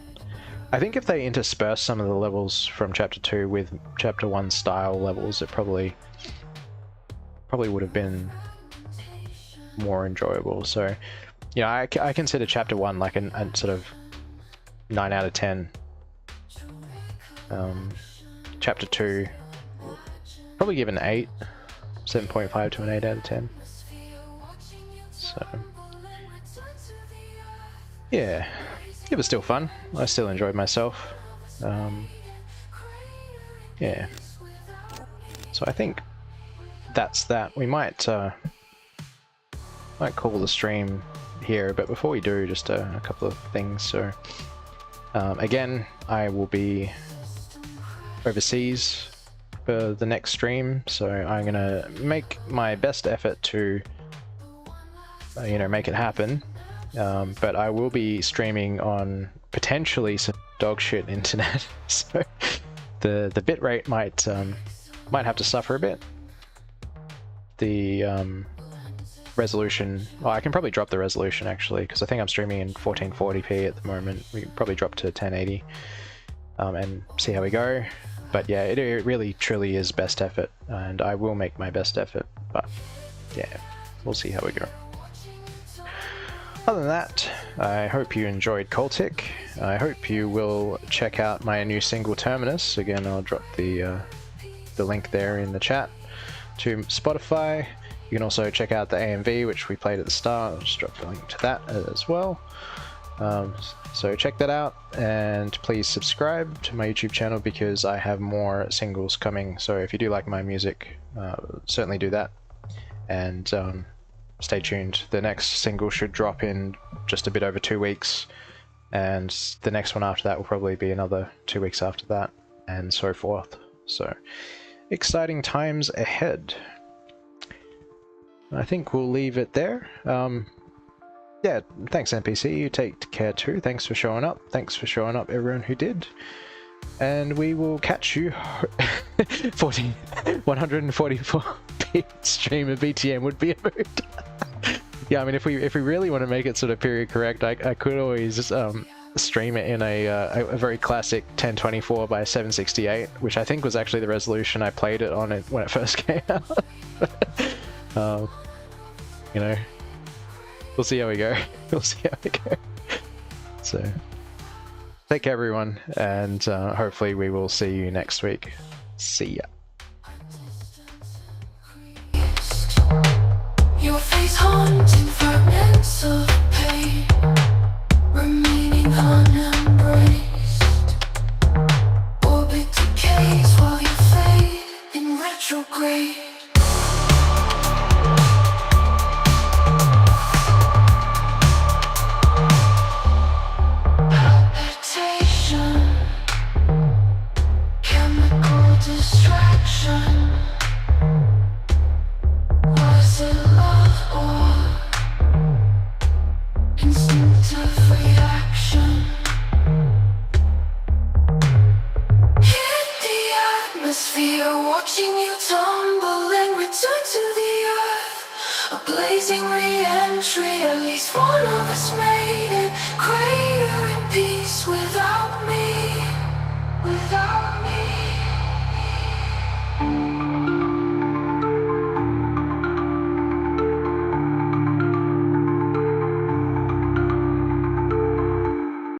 I think if they interspersed some of the levels from Chapter 2 with Chapter 1 style levels, it probably would have been more enjoyable. So, I consider Chapter 1 like a sort of 9 out of 10. Chapter 2, probably give an 8, 7.5 to an 8 out of 10. So, yeah, it was still fun. I still enjoyed myself. Yeah. So I think that's that. We might call the stream here, but before we do, just a couple of things. So again, I will be overseas for the next stream, so I'm gonna make my best effort to make it happen. But I will be streaming on potentially some dog shit internet, so the bitrate might have to suffer a bit. The resolution. Well, I can probably drop the resolution actually, because I think I'm streaming in 1440p at the moment. We can probably drop to 1080 and see how we go. But yeah, it really truly is best effort, and I will make my best effort. But yeah, we'll see how we go. Other than that, I hope you enjoyed CULTIC. I hope you will check out my new single Terminus. Again, I'll drop the link there in the chat to Spotify. You can also check out the AMV, which we played at the start. I'll just drop the link to that as well. So check that out, and please subscribe to my YouTube channel because I have more singles coming. So if you do like my music, certainly do that. And stay tuned. The next single should drop in just a bit over 2 weeks, and the next one after that will probably be another 2 weeks after that, and so forth. So exciting times ahead. I think we'll leave it there. Yeah, thanks NPC, you take care too. Thanks for showing up. Thanks for showing up everyone who did. And we will catch you 144p stream of BTM would be a mood. Yeah, I mean, if we really want to make it sort of period correct, I could always stream it in a very classic 1024 by 768, which I think was actually the resolution I played it on when it first came out. You know, we'll see how we go. We'll see how we go. So, take care everyone, and hopefully we will see you next week. See ya. Your face haunting fragments of pain, remaining unembraced. Orbit decays while you fade in retrograde. Palpitation, chemical distraction. Was it love or instinctive reaction? Hit the atmosphere, watching you tumble and return to the earth. A blazing re-entry, at least one of us made it. Crater